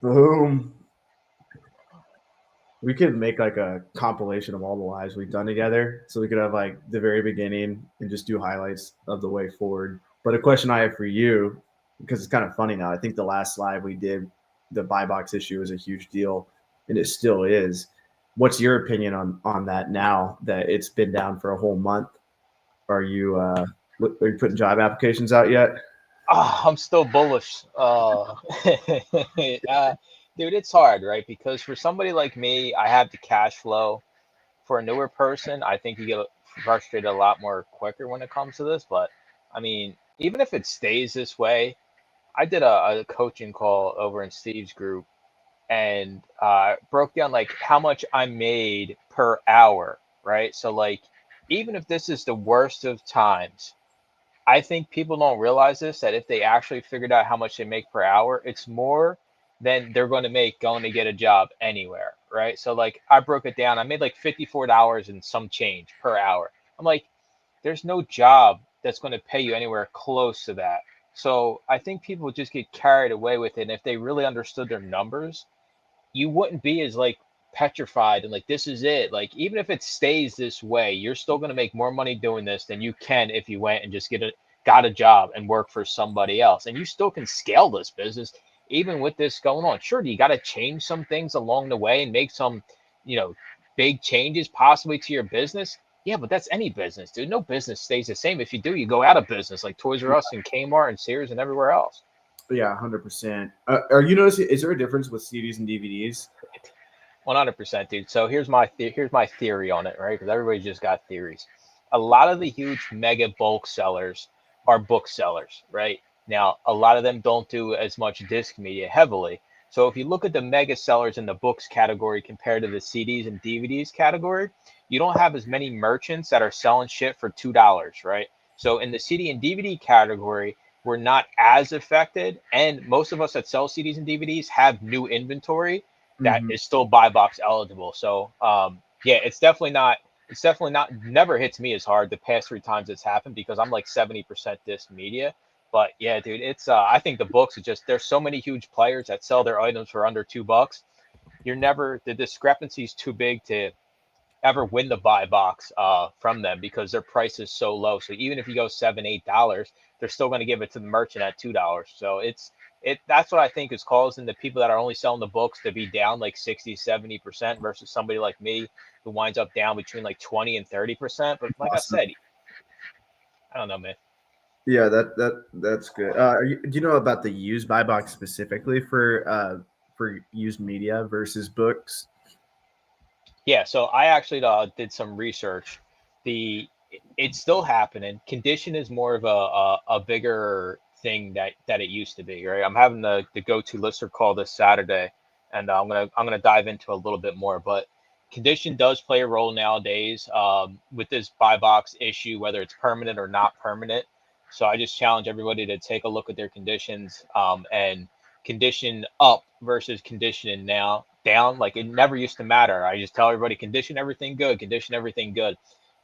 Boom. We could make like a compilation of all the lives we've done together. So we could have like the very beginning and just do highlights of the way forward. But a question I have for you, because it's kind of funny now, I think the last live we did, the buy box issue was a huge deal, and it still is. What's your opinion on that now that it's been down for a whole month? Are you putting job applications out yet? I'm still bullish. Dude, it's hard, right? Because for somebody like me, I have the cash flow. For a newer person, I think you get frustrated a lot more quicker when it comes to this. But I mean, even if it stays this way, I did a coaching call over in Steve's group and broke down like how much I made per hour, right? So like, even if this is the worst of times, I think people don't realize this that if they actually figured out how much they make per hour, it's more than they're going to make going to get a job anywhere, right? So like I broke it down. I made like $54 and some change per hour. I'm like, there's no job that's going to pay you anywhere close to that. So I think people just get carried away with it. And if they really understood their numbers, you wouldn't be as like petrified and like this is it. Like even if it stays this way, you're still going to make more money doing this than you can if you went and just got a job and work for somebody else. And you still can scale this business even with this going on. Sure, you got to change some things along the way and make some, you know, big changes possibly to your business. Yeah, but that's any business, dude. No business stays the same. If you do, you go out of business like Toys R Us and Kmart and Sears and everywhere else. Yeah, 100%. Are you noticing? Is there a difference with CDs and DVDs? 100%, dude. So here's my theory on it, right? Because everybody's just got theories. A lot of the huge mega bulk sellers are booksellers, right? Now, a lot of them don't do as much disc media heavily. So if you look at the mega sellers in the books category compared to the CDs and DVDs category, you don't have as many merchants that are selling shit for $2, right? So in the CD and DVD category, we're not as affected, and most of us that sell CDs and DVDs have new inventory that Mm-hmm. is still buy box eligible. So yeah, it's definitely not never hits me as hard the past three times it's happened because I'm like 70% disc media. But yeah, dude, it's I think the books are just there's so many huge players that sell their items for under $2. You're never the discrepancy is too big to ever win the buy box from them because their price is so low. So even if you go $7, $8, they're still going to give it to the merchant at $2. So that's what I think is causing the people that are only selling the books to be down like 60, 70% versus somebody like me who winds up down between like 20 and 30%. But like I Awesome. said, I don't know, man. Yeah, that's good. Do you know about the used buy box specifically for used media versus books? Yeah, so I actually did some research. The it's still happening. Condition is more of a bigger thing that it used to be, right? I'm having the go-to lister call this Saturday, and I'm gonna dive into a little bit more. But condition does play a role nowadays with this buy box issue, whether it's permanent or not permanent. So I just challenge everybody to take a look at their conditions and condition up versus conditioning now down. Like it never used to matter. I just tell everybody condition everything good.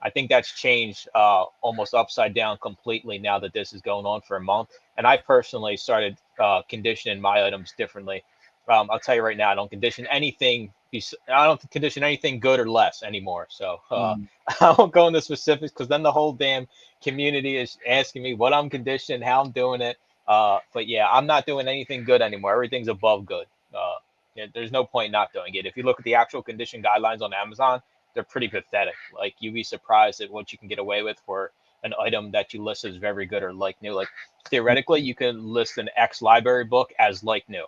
I think that's changed almost upside down completely now that this is going on for a month. And I personally started conditioning my items differently. I'll tell you right now, I don't condition anything. I don't condition anything good or less anymore. So Mm. I won't go into specifics because then the whole damn community is asking me what I'm conditioning, how I'm doing it. But yeah, I'm not doing anything good anymore. Everything's above good. Yeah, there's no point not doing it. If you look at the actual condition guidelines on Amazon, they're pretty pathetic. Like you'd be surprised at what you can get away with for an item that you list as very good or like new. Like theoretically, you can list an X library book as like new.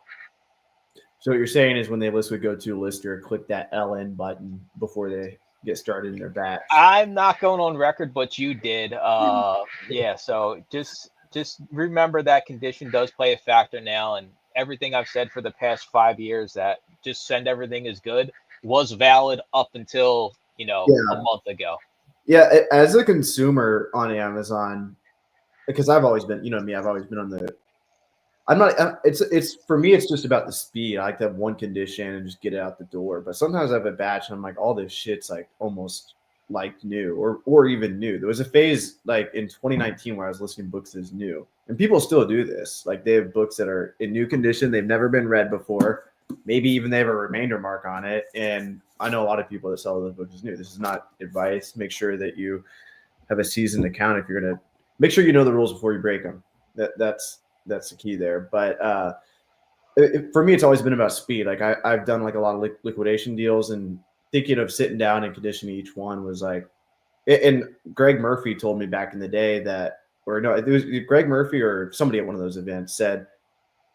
So what you're saying is when they list would go to lister, click that LN button before they get started in their batch. I'm not going on record, but you did. Yeah. So just remember that condition does play a factor now, and everything I've said for the past 5 years that just send everything is good was valid up until a Yeah, month ago. yeah. As a consumer on Amazon, because I've always been, you know me, I've always been on the. I'm not. It's for me. It's just about the speed. I like to have one condition and just get it out the door. But sometimes I have a batch and I'm like, all this shit's like almost like new or even new. There was a phase like in 2019 where I was listing books as new, and people still do this. Like they have books that are in new condition. They've never been read before. maybe even they have a remainder mark on it. And I know a lot of people that sell those books as new. This is not advice. Make sure that you have a seasoned account if you're going to make sure you know the rules before you break them. That's the key there. But for me, it's always been about speed. Like I've done like a lot of liquidation deals, and thinking of sitting down and conditioning each one was like, and Greg Murphy told me back in the day that, or no, it was Greg Murphy or somebody at one of those events said,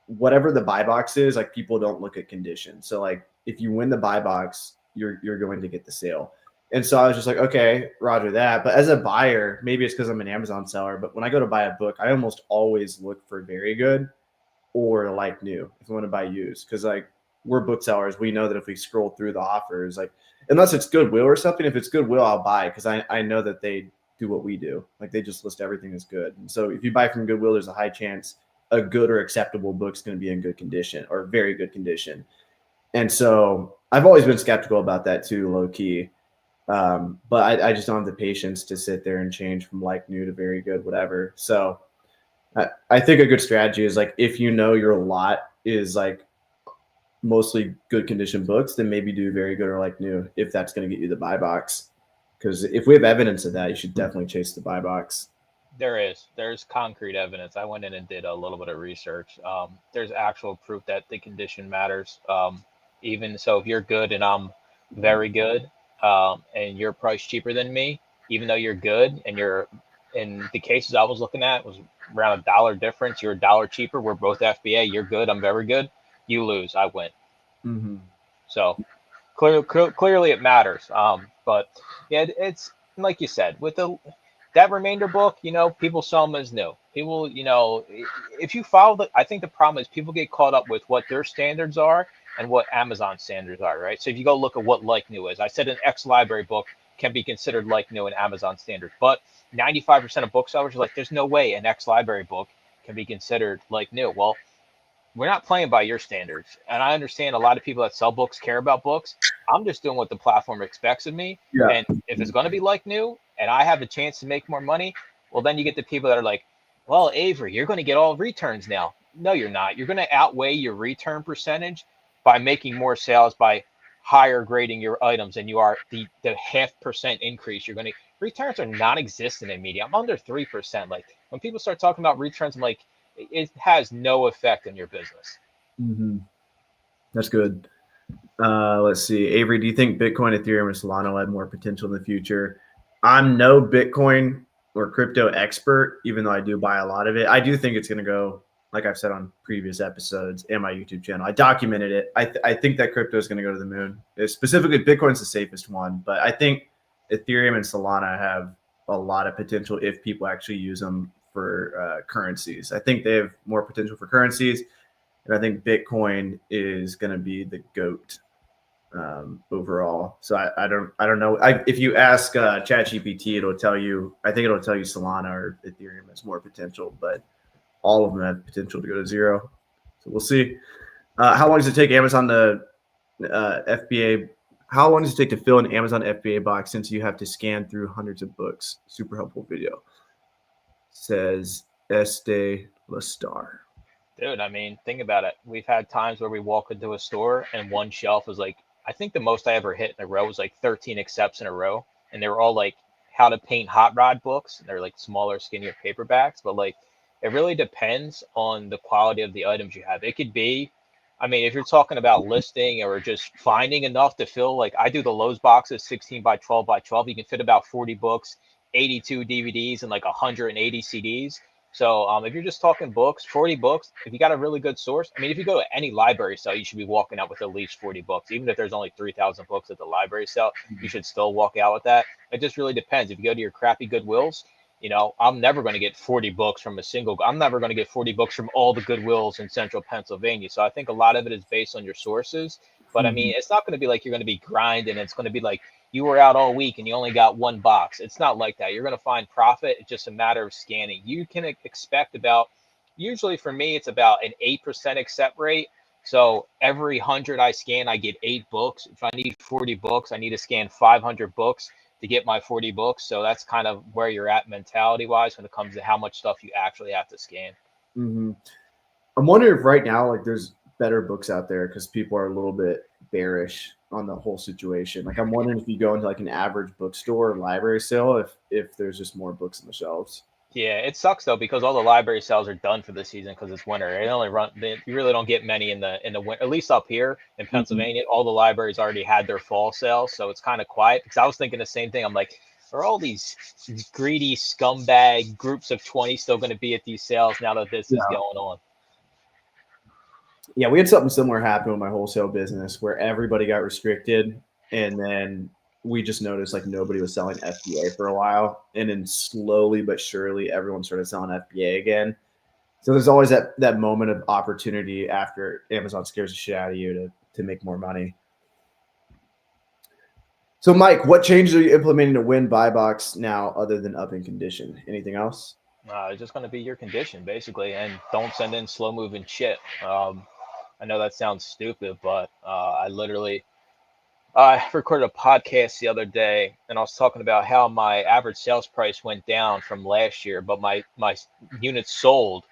whatever the buy box is, like people don't look at condition. So like if you win the buy box, you're going to get the sale. And so I was just like, okay, Roger that. But as a buyer, maybe it's because I'm an Amazon seller, but when I go to buy a book, I almost always look for very good or like new if I want to buy used. Because like we're booksellers, we know that if we scroll through the offers, like unless it's Goodwill or something, if it's Goodwill, I'll buy because I know that they do what we do. Like they just list everything as good. And so if you buy from Goodwill, there's a high chance a good or acceptable book's going to be in good condition or very good condition. And so I've always been skeptical about that too, low key. But I just don't have the patience to sit there and change from like new to very good, whatever. So I think a good strategy is like, if you know your lot is like mostly good condition books, then maybe do very good or like new, if that's going to get you the buy box. Because if we have evidence of that, you should definitely chase the buy box. There's concrete evidence. I went in and did a little bit of research. There's actual proof that the condition matters. Even so, if you're good and I'm very good, and you're priced cheaper than me, even though you're good and you're in the cases I was looking at was around $1 difference. You're $1 cheaper. We're both FBA. You're good. I'm very good. You lose. I win. Mm-hmm. So clearly it matters. But yeah, it's like you said with that remainder book. People sell them as new. People, if you follow I think the problem is people get caught up with what their standards are and what Amazon standards are, right? So if you go look at what like new is, I said an X library book can be considered like new in Amazon standards, but 95% of booksellers are like, there's no way an X library book can be considered like new. Well, we're not playing by your standards. And I understand a lot of people that sell books care about books. I'm just doing what the platform expects of me. Yeah. And if it's going to be like new and I have a chance to make more money, well, then you get the people that are like, well, Avery, you're going to get all returns now. No, you're not. You're going to outweigh your return percentage by making more sales by higher grading your items than you are the 0.5% increase. You're going to returns are non-existent in media. I'm under 3%. Like when people start talking about returns, I'm like, it has no effect on your business. Mm-hmm. That's good. Let's see. Avery, do you think Bitcoin, Ethereum, or Solana will have more potential in the future? I'm no Bitcoin or crypto expert, even though I do buy a lot of it. I do think it's going to go, like I've said on previous episodes and my YouTube channel. I documented it. I think that crypto is going to go to the moon. Specifically, Bitcoin's the safest one, but I think Ethereum and Solana have a lot of potential if people actually use them for currencies. I think they have more potential for currencies, and I think Bitcoin is going to be the GOAT overall. So I don't know. If you ask ChatGPT, it'll tell you. I think it'll tell you Solana or Ethereum has more potential, but all of them have potential to go to zero. So we'll see. How long does it take Amazon to FBA? How long does it take to fill an Amazon FBA box since you have to scan through hundreds of books? Super helpful video. Says Este La Star. Dude, I mean, think about it. We've had times where we walk into a store and one shelf is like, I think the most I ever hit in a row was like 13 accepts in a row. And they were all like how to paint hot rod books. They're like smaller, skinnier paperbacks. But like, it really depends on the quality of the items you have. It could be, I mean, if you're talking about listing or just finding enough to fill, like I do the Lowe's boxes, 16 by 12 by 12. You can fit about 40 books, 82 DVDs, and like 180 CDs. So if you're just talking books, 40 books, if you got a really good source, I mean, if you go to any library sale, you should be walking out with at least 40 books. Even if there's only 3,000 books at the library sale, you should still walk out with that. It just really depends. If you go to your crappy Goodwills, I'm never going to get 40 books from a single. I'm never going to get 40 books from all the Goodwills in central Pennsylvania. So I think a lot of it is based on your sources. But I mean, it's not going to be like you're going to be grinding. It's going to be like you were out all week and you only got one box. It's not like that. You're going to find profit. It's just a matter of scanning. You can expect about, usually for me, it's about an 8% accept rate. So every 100 I scan, I get 8 books. If I need 40 books, I need to scan 500 books to get my 40 books. So that's kind of where you're at mentality wise when it comes to how much stuff you actually have to scan. Mm-hmm. I'm wondering if right now, like there's better books out there because people are a little bit bearish on the whole situation. Like I'm wondering if you go into like an average bookstore or library sale, if there's just more books on the shelves. Yeah, it sucks though because all the library sales are done for the season because it's winter. It only run. You really don't get many in the winter. At least up here in Pennsylvania, all the libraries already had their fall sales, so it's kind of quiet. Because I was thinking the same thing. I'm like, are all these greedy scumbag groups of 20 still going to be at these sales now that this is Yeah. going on? Yeah, we had something similar happen with my wholesale business where everybody got restricted, and then we just noticed like nobody was selling FBA for a while, and then slowly but surely everyone started selling FBA again. So there's always that moment of opportunity after Amazon scares the shit out of you to make more money. So Mike, what changes are you implementing to win buy box now other than up in condition? Anything else? It's just going to be your condition basically, and don't send in slow moving shit. I know that sounds stupid, but I literally recorded a podcast the other day, and I was talking about how my average sales price went down from last year, but my units sold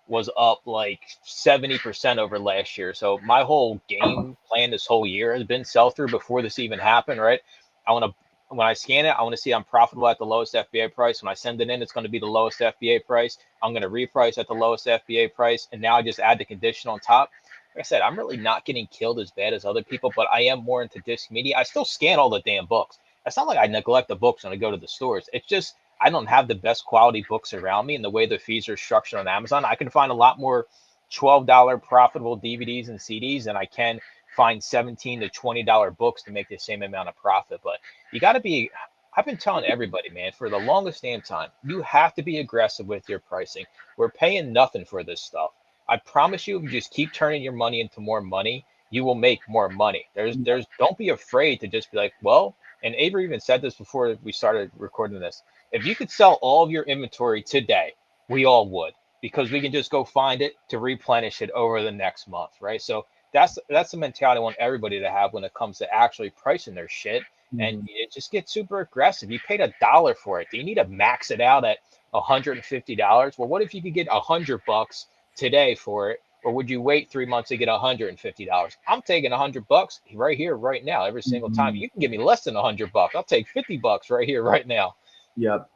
was up like 70% over last year. So my whole game plan this whole year has been sell through before this even happened, right? I want to When I scan it, I want to see I'm profitable at the lowest FBA price. When I send it in, it's going to be the lowest FBA price. I'm going to reprice at the lowest FBA price, and now I just add the condition on top. Like I said, I'm really not getting killed as bad as other people, but I am more into disc media. I still scan all the damn books. It's not like I neglect the books when I go to the stores. It's just I don't have the best quality books around me, and the way the fees are structured on Amazon, I can find a lot more $12 profitable DVDs and CDs than I can find $17 to $20 books to make the same amount of profit. But you got to be, I've been telling everybody, man, for the longest damn time, you have to be aggressive with your pricing. We're paying nothing for this stuff. I promise you, if you just keep turning your money into more money, you will make more money. Don't be afraid to just be like, well, and Avery even said this before we started recording this. If you could sell all of your inventory today, we all would, because we can just go find it to replenish it over the next month, right? So that's the mentality I want everybody to have when it comes to actually pricing their shit. And it just gets super aggressive. You paid $1 for it. Do you need to max it out at $150? Well, what if you could get $100 today for it? Or would you wait 3 months to get $150? I'm taking $100 right here, right now, every single time. You can give me less than $100. I'll take $50 right here, right now. Yep.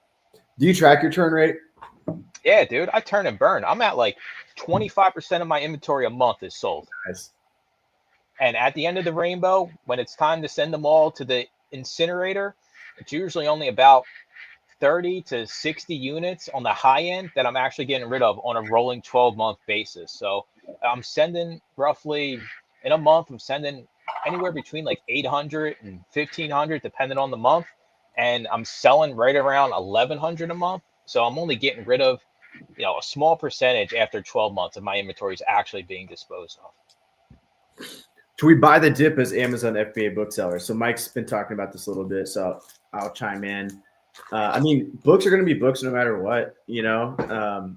Do you track your turn rate? Yeah, dude, I turn and burn. I'm at like 25% of my inventory a month is sold. Nice. And at the end of the rainbow, when it's time to send them all to the incinerator, it's usually only about 30 to 60 units on the high end that I'm actually getting rid of on a rolling 12-month basis. So I'm sending roughly in a month, I'm sending anywhere between like 800 and 1,500 depending on the month. And I'm selling right around 1,100 a month. So I'm only getting rid of, a small percentage after 12 months of my inventory is actually being disposed of. Should we buy the dip as Amazon FBA bookseller? So Mike's been talking about this a little bit, so I'll chime in. I mean, books are going to be books no matter what, FBA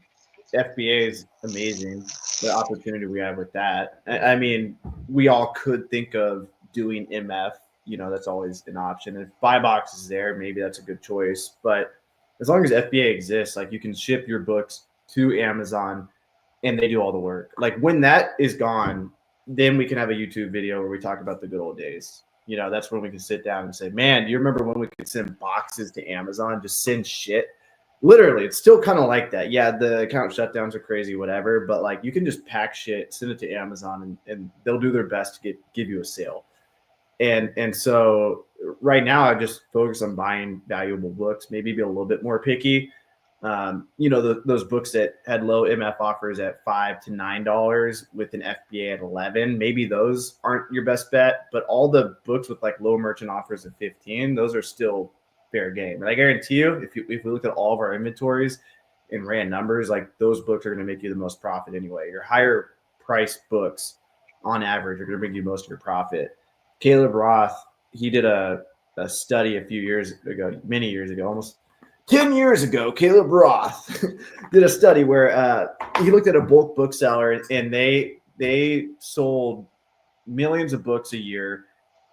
is amazing, the opportunity we have with that. I mean, we all could think of doing MF, that's always an option. If buy box is there, maybe that's a good choice. But as long as FBA exists, like you can ship your books to Amazon and they do all the work. Like when that is gone, then we can have a YouTube video where we talk about the good old days. That's when we can sit down and say, man, do you remember when we could send boxes to Amazon, just send shit? Literally, it's still kind of like that. Yeah, the account shutdowns are crazy, whatever, but like you can just pack shit, send it to Amazon, and they'll do their best to give you a sale. And so right now I just focus on buying valuable books, maybe be a little bit more picky. Those books that had low MF offers at $5 to $9 with an FBA at 11, maybe those aren't your best bet, but all the books with like low merchant offers at 15, those are still fair game. And I guarantee you, if we look at all of our inventories and ran numbers, like those books are going to make you the most profit anyway. Your higher priced books on average are going to bring you most of your profit. Caleb Roth, he did a study many years ago, almost 10 years ago. Caleb Roth did a study where he looked at a bulk bookseller and they sold millions of books a year.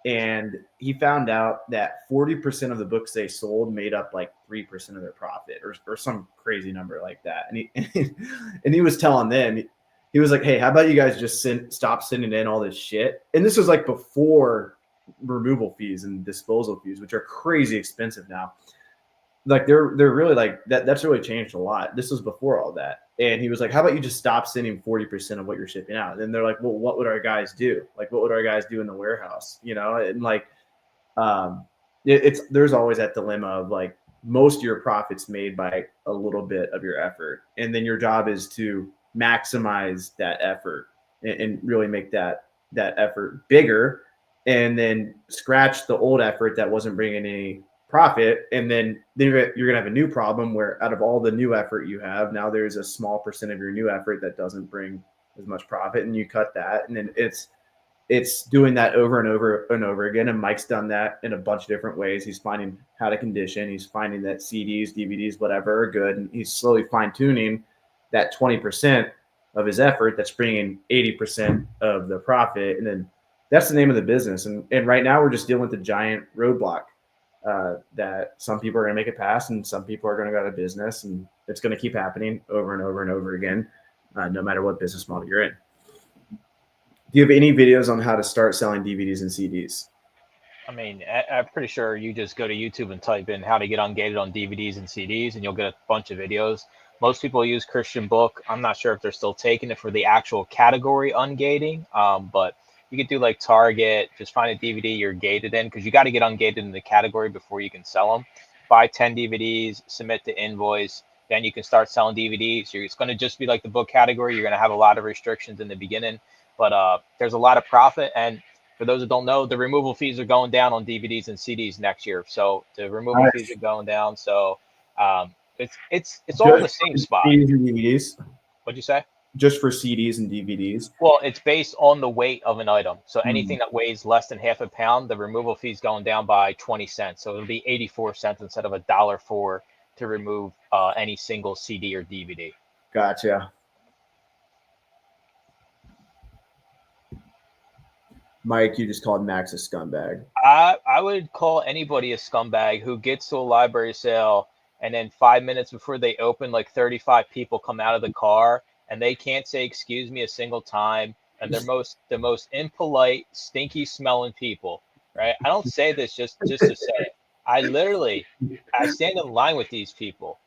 And he found out that 40% of the books they sold made up like 3% of their profit or some crazy number like that. And he was telling them, he was like, hey, how about you guys just stop sending in all this shit? And this was like before removal fees and disposal fees, which are crazy expensive now. Like they're really like that's really changed a lot. This was before all that. And he was like, how about you just stop sending 40% of what you're shipping out? And they're like, well, what would our guys do? Like, what would our guys do in the warehouse? You know, and like it's there's always that dilemma of like most of your profits made by a little bit of your effort, and then your job is to maximize that effort and really make that effort bigger, and then scratch the old effort that wasn't bringing any profit, and then you're gonna have a new problem where out of all the new effort you have, now there's a small percent of your new effort that doesn't bring as much profit, and you cut that, and then it's doing that over and over and over again. And Mike's done that in a bunch of different ways. He's finding how to condition. He's finding that CDs, DVDs, whatever are good. And he's slowly fine tuning that 20% of his effort that's bringing 80% of the profit. And then that's the name of the business. And right now we're just dealing with the giant roadblock that some people are going to make it past and some people are going to go out of business. And it's going to keep happening over and over and over again, no matter what business model you're in. Do you have any videos on how to start selling DVDs and CDs? I mean, I'm pretty sure you just go to YouTube and type in how to get ungated on DVDs and CDs, and you'll get a bunch of videos. Most people use Christian Book. I'm not sure if they're still taking it for the actual category ungating, but you could do like Target, just find a DVD you're gated in, because you got to get ungated in the category before you can sell them. Buy 10 DVDs, submit the invoice, then you can start selling DVDs. It's going to just be like the book category. You're going to have a lot of restrictions in the beginning. But there's a lot of profit. And for those that don't know, the removal fees are going down on DVDs and CDs next year. So the removal fees are going down. So it's all in the same spot. CDs and DVDs. What'd you say? Just for CDs and DVDs. Well, it's based on the weight of an item. So anything that weighs less than half a pound, the removal fee is going down by 20 cents. So it'll be 84 cents instead of $1.04 to remove any single CD or DVD. Gotcha. Mike, you just called Max a scumbag. I would call anybody a scumbag who gets to a library sale and then 5 minutes before they open, like 35 people come out of the car and they can't say excuse me a single time, and they're the most impolite, stinky smelling people, right? I don't say this just to say it. I stand in line with these people.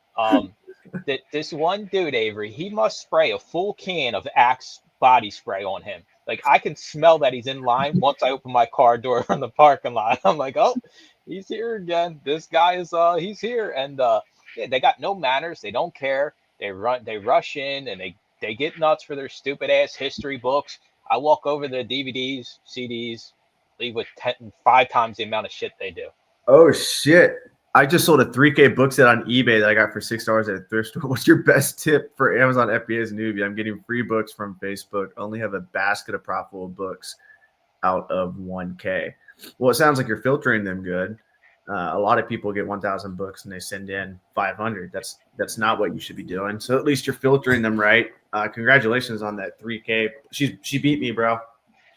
This one dude, Avery, he must spray a full can of Axe body spray on him. Like, I can smell that he's in line once I open my car door from the parking lot. I'm like, oh, he's here again. This guy is he's here. And yeah, they got no manners. They don't care. They rush in and they get nuts for their stupid ass history books. I walk over the DVDs, CDs, leave with 5 times the amount of shit they do. Oh shit. I just sold a 3K book set on eBay that I got for $6 at a thrift store. What's your best tip for Amazon FBA as a newbie? I'm getting free books from Facebook. Only have a basket of profitable books out of 1K. Well, it sounds like you're filtering them good. A lot of people get 1,000 books and they send in 500. That's not what you should be doing. So at least you're filtering them right. Congratulations on that 3K. She beat me, bro.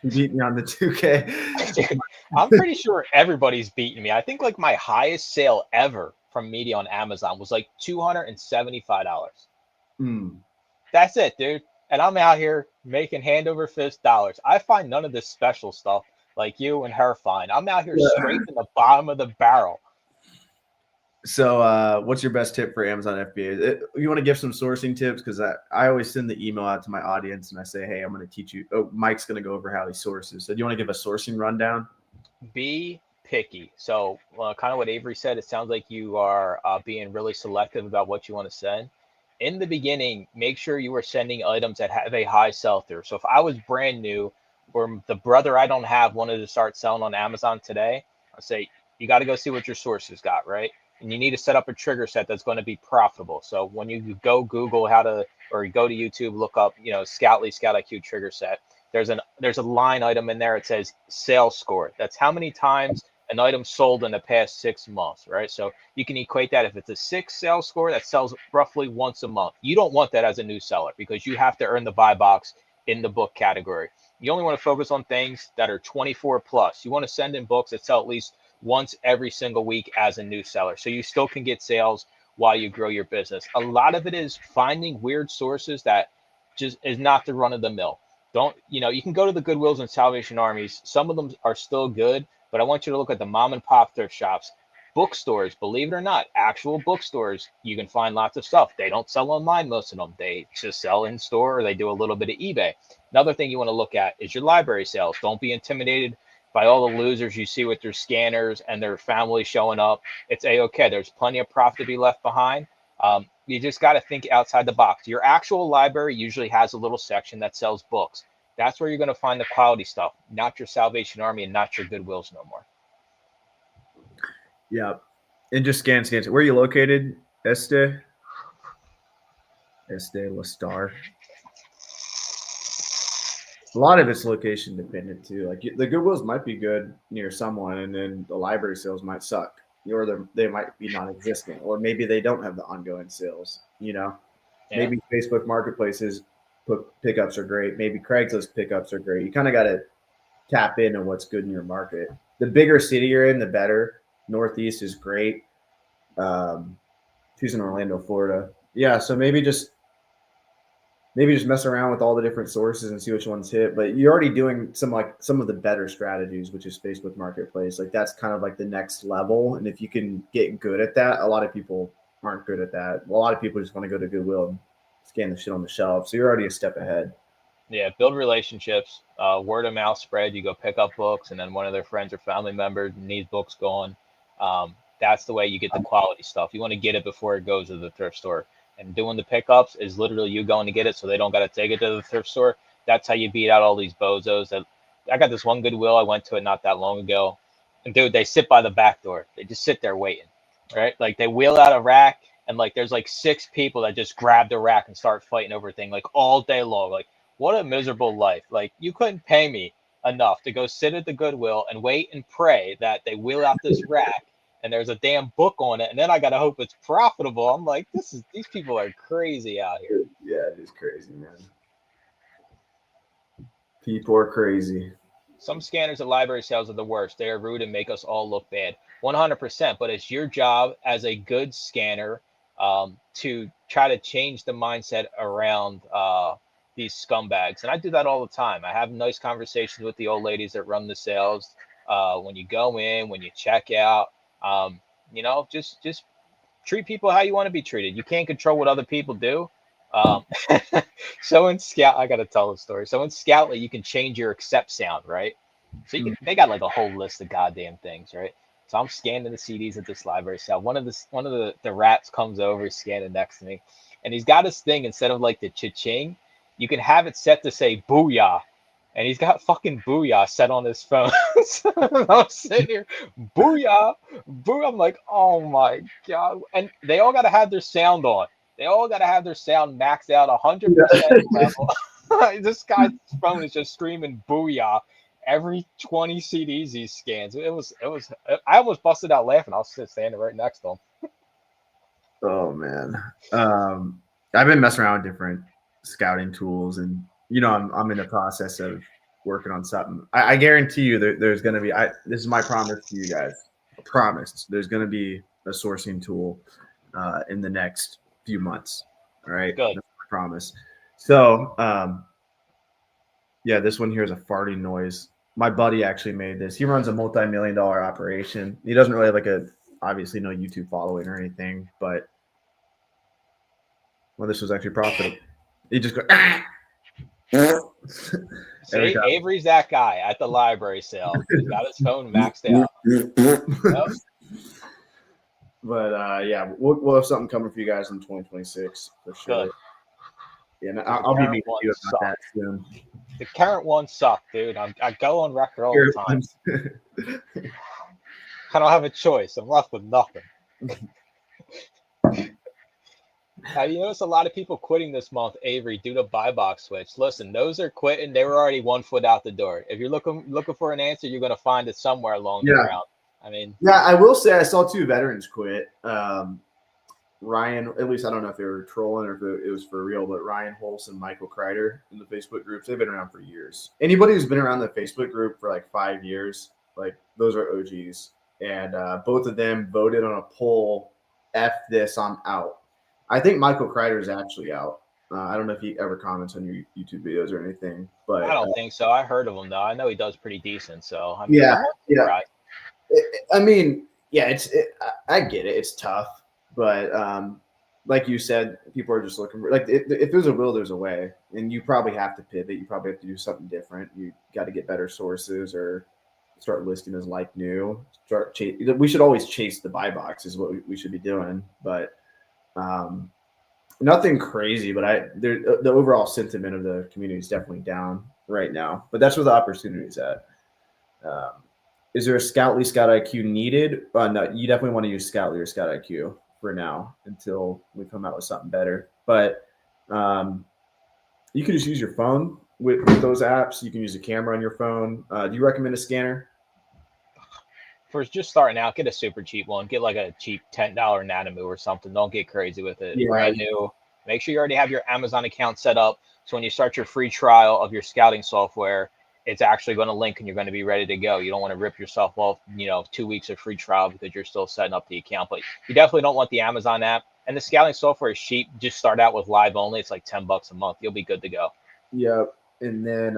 She beat me on the 2K. I'm pretty sure everybody's beating me. I think like my highest sale ever from media on Amazon was like $275. That's it, dude. And I'm out here making hand over fist dollars. I find none of this special stuff like you and her find. I'm out here scraping the bottom of the barrel. So what's your best tip for Amazon FBA? You want to give some sourcing tips? Because I always send the email out to my audience and I say, hey, I'm going to teach you. Oh, Mike's going to go over how he sources. So do you want to give a sourcing rundown? Be picky. So kind of what Avery said, it sounds like you are being really selective about what you want to send. In the beginning, make sure you are sending items that have a high sell-through. So if I was brand new or the brother I don't have wanted to start selling on Amazon today, I say, you got to go see what your sources got, right? And you need to set up a trigger set that's going to be profitable. So when you go Google or go to YouTube, look up, Scoutly, Scout IQ trigger set. There's a line item in there. It says sales score. That's how many times an item sold in the past 6 months, right? So you can equate that. If it's a 6 sales score, that sells roughly once a month. You don't want that as a new seller because you have to earn the buy box in the book category. You only want to focus on things that are 24 plus. You want to send in books that sell at least once every single week as a new seller. So you still can get sales while you grow your business. A lot of it is finding weird sources that just is not the run of the mill. Don't, you can go to the Goodwills and Salvation Armies. Some of them are still good, but I want you to look at the mom and pop thrift shops. Bookstores, believe it or not, actual bookstores, you can find lots of stuff. They don't sell online, most of them. They just sell in store, or they do a little bit of eBay. Another thing you want to look at is your library sales. Don't be intimidated by all the losers you see with their scanners and their family showing up. It's A-okay. There's plenty of profit to be left behind. You just got to think outside the box. Your actual library usually has a little section that sells books. That's where you're going to find the quality stuff, not your Salvation Army and not your Goodwills no more. Yeah. And just scan. Where are you located? Este La Star. A lot of it's location dependent too. Like the Goodwills might be good near someone, and then the library sales might suck, or they might be non-existent, or maybe they don't have the ongoing sales. Maybe Facebook Marketplaces pickups are great. Maybe Craigslist pickups are great. You kind of got to tap into what's good in your market. The bigger city you're in, the better. Northeast is great. She's in Orlando, Florida. Yeah, so maybe just mess around with all the different sources and see which ones hit. But you're already doing some of the better strategies, which is Facebook Marketplace. Like that's kind of like the next level. And if you can get good at that, a lot of people aren't good at that. A lot of people just want to go to Goodwill and scan the shit on the shelf. So you're already a step ahead. Yeah, build relationships, word of mouth spread. You go pick up books, and then one of their friends or family members needs books going. That's the way you get the quality stuff. You want to get it before it goes to the thrift store. And doing the pickups is literally you going to get it, so they don't got to take it to the thrift store. That's how you beat out all these bozos. I got this one Goodwill. I went to it not that long ago, and dude, they sit by the back door. They just sit there waiting, right? Like they wheel out a rack, and like there's like 6 people that just grab the rack and start fighting over thing like all day long. Like what a miserable life. Like you couldn't pay me enough to go sit at the Goodwill and wait and pray that they wheel out this rack and there's a damn book on it, and then I gotta hope it's profitable. I'm like, these people are crazy out here. Yeah, it is crazy, man. People are crazy. Some scanners at library sales are the worst. They are rude and make us all look bad. 100%. But it's your job as a good scanner to try to change the mindset around these scumbags. And I do that all the time. I have nice conversations with the old ladies that run the sales. When you go in, when you check out, just treat people how you want to be treated. You can't control what other people do. So in Scout, I got to tell the story. So in Scoutly, you can change your accept sound, right? So they got like a whole list of goddamn things, right? So I'm scanning the CDs at this library sale. One of the rats comes over, he's scanning next to me, and he's got his thing instead of like the cha-ching, you can have it set to say booyah. And he's got fucking booyah set on his phone. So I'm sitting here, booyah, booyah. I'm like, oh my God. And they all got to have their sound on. They all got to have their sound maxed out 100% level. This guy's phone is just screaming booyah every 20 CDs he scans. I almost busted out laughing. I was standing right next to him. Oh, man. I've been messing around with different scouting tools, and I'm in the process of working on something. I guarantee you there's going to be, this is my promise to you guys. I promise there's going to be a sourcing tool in the next few months. All right. Good. That's my promise. So, yeah, this one here is a farting noise. My buddy actually made this. He runs a multi-million-dollar operation. He doesn't really have obviously no YouTube following or anything, but this was actually profitable. He just goes, See, Avery's that guy at the library sale. He's got his phone maxed out. Yep. But yeah, we'll have something coming for you guys in 2026 for sure. Good. Yeah, and I'll be meeting you about that soon. The current one sucked, dude. I go on record all the time. I don't have a choice. I'm left with nothing. Have you noticed a lot of people quitting this month, Avery, due to buy box switch? Listen, those are quitting. They were already 1 foot out the door. If you're looking for an answer, you're going to find it somewhere along the route. I mean, yeah, I will say I saw 2 veterans quit. Ryan, at least I don't know if they were trolling or if it was for real, but Ryan Holtz and Michael Kreider in the Facebook groups, they've been around for years. Anybody who's been around the Facebook group for like 5 years, like those are OGs. And both of them voted on a poll, F this, I'm out. I think Michael Kreider is actually out. I don't know if he ever comments on your YouTube videos or anything, but I don't think so. I heard of him though. I know he does pretty decent. So I mean, yeah, I'm not yeah. surprised. I mean, yeah, I get it. It's tough, but like you said, people are just looking for like if there's a will, there's a way, and you probably have to pivot. You probably have to do something different. You got to get better sources or start listing as like new. We should always chase the buy box is what we should be doing, but um, nothing crazy. But the overall sentiment of the community is definitely down right now. But that's where the opportunity is at. Um, is there a Scoutly Scout IQ needed? No, you definitely want to use Scoutly or Scout IQ for now until we come out with something better. But you can just use your phone with those apps. You can use a camera on your phone. Do you recommend a scanner? For just starting out, get a super cheap one. Get like a cheap $10 Nanomu or something. Don't get crazy with it. Yeah. Brand new. Make sure you already have your Amazon account set up. So when you start your free trial of your scouting software, it's actually going to link and you're going to be ready to go. You don't want to rip yourself off, 2 weeks of free trial because you're still setting up the account. But you definitely don't want the Amazon app. And the scouting software is cheap. Just start out with live only. It's like $10 a month. You'll be good to go. Yep. And then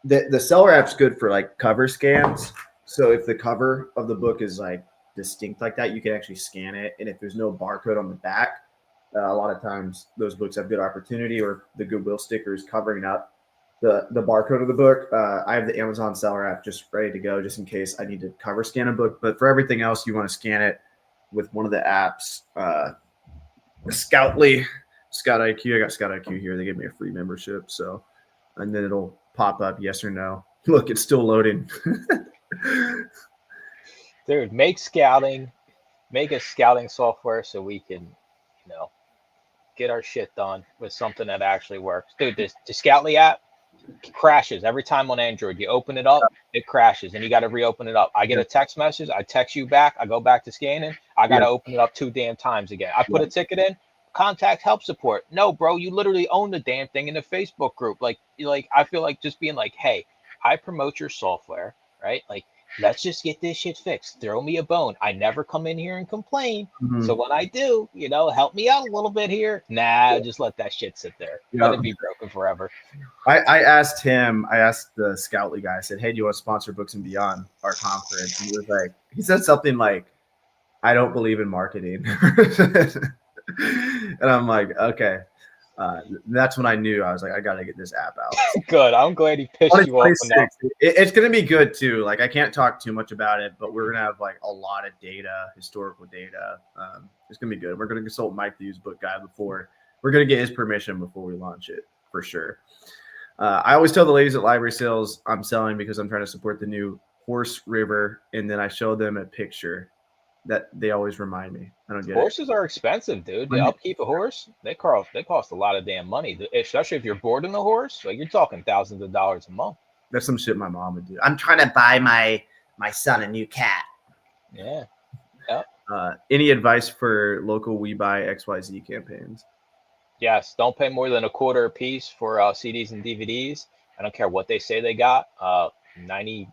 the seller app's good for like cover scans. So if the cover of the book is like distinct like that, you can actually scan it. And if there's no barcode on the back, a lot of times those books have good opportunity, or the Goodwill sticker is covering up the barcode of the book. I have the Amazon seller app just ready to go, just in case I need to cover scan a book. But for everything else, you want to scan it with one of the apps. Scoutly, Scout IQ. I got Scout IQ here. They gave me a free membership, so and then it'll pop up yes or no. Look, it's still loading. Dude, make a scouting software so we can, get our shit done with something that actually works. Dude, the Scoutly app crashes every time on Android. You open it up, it crashes, and you got to reopen it up. I get a text message, I text you back, I go back to scanning, I got to open it up 2 damn times again. I put a ticket in, contact help support. No, bro, you literally own the damn thing in the Facebook group. Like I feel like just being like, hey, I promote your software, right? Like, let's just get this shit fixed. Throw me a bone. I never come in here and complain. Mhm. So when I do, help me out a little bit here. Nah, just let that shit sit there. Let it be broken forever. I asked the Scoutly guy, I said, hey, do you want to sponsor Books and Beyond, our conference? And he said something like, I don't believe in marketing. And I'm like, okay. That's when I knew. I was like, I got to get this app out. Good. I'm glad he pissed you off enough. It's going to be good too. Like, I can't talk too much about it, but we're going to have like a lot of data, historical data. It's going to be good. We're going to consult Mike, the used book guy, before we're going to get his permission before we launch it for sure. I always tell the ladies at library sales I'm selling because I'm trying to support the new Horse River, and then I show them a picture that they always remind me. I don't get Horses are expensive, dude. To upkeep a horse, they cost a lot of damn money, especially if you're boarding the horse. Like, you're talking thousands of dollars a month. That's some shit my mom would do. I'm trying to buy my son a new cat. Yeah. Any advice for local We Buy XYZ campaigns? Yes. Don't pay more than $0.25 a piece for CDs and DVDs. I don't care what they say they got. 95%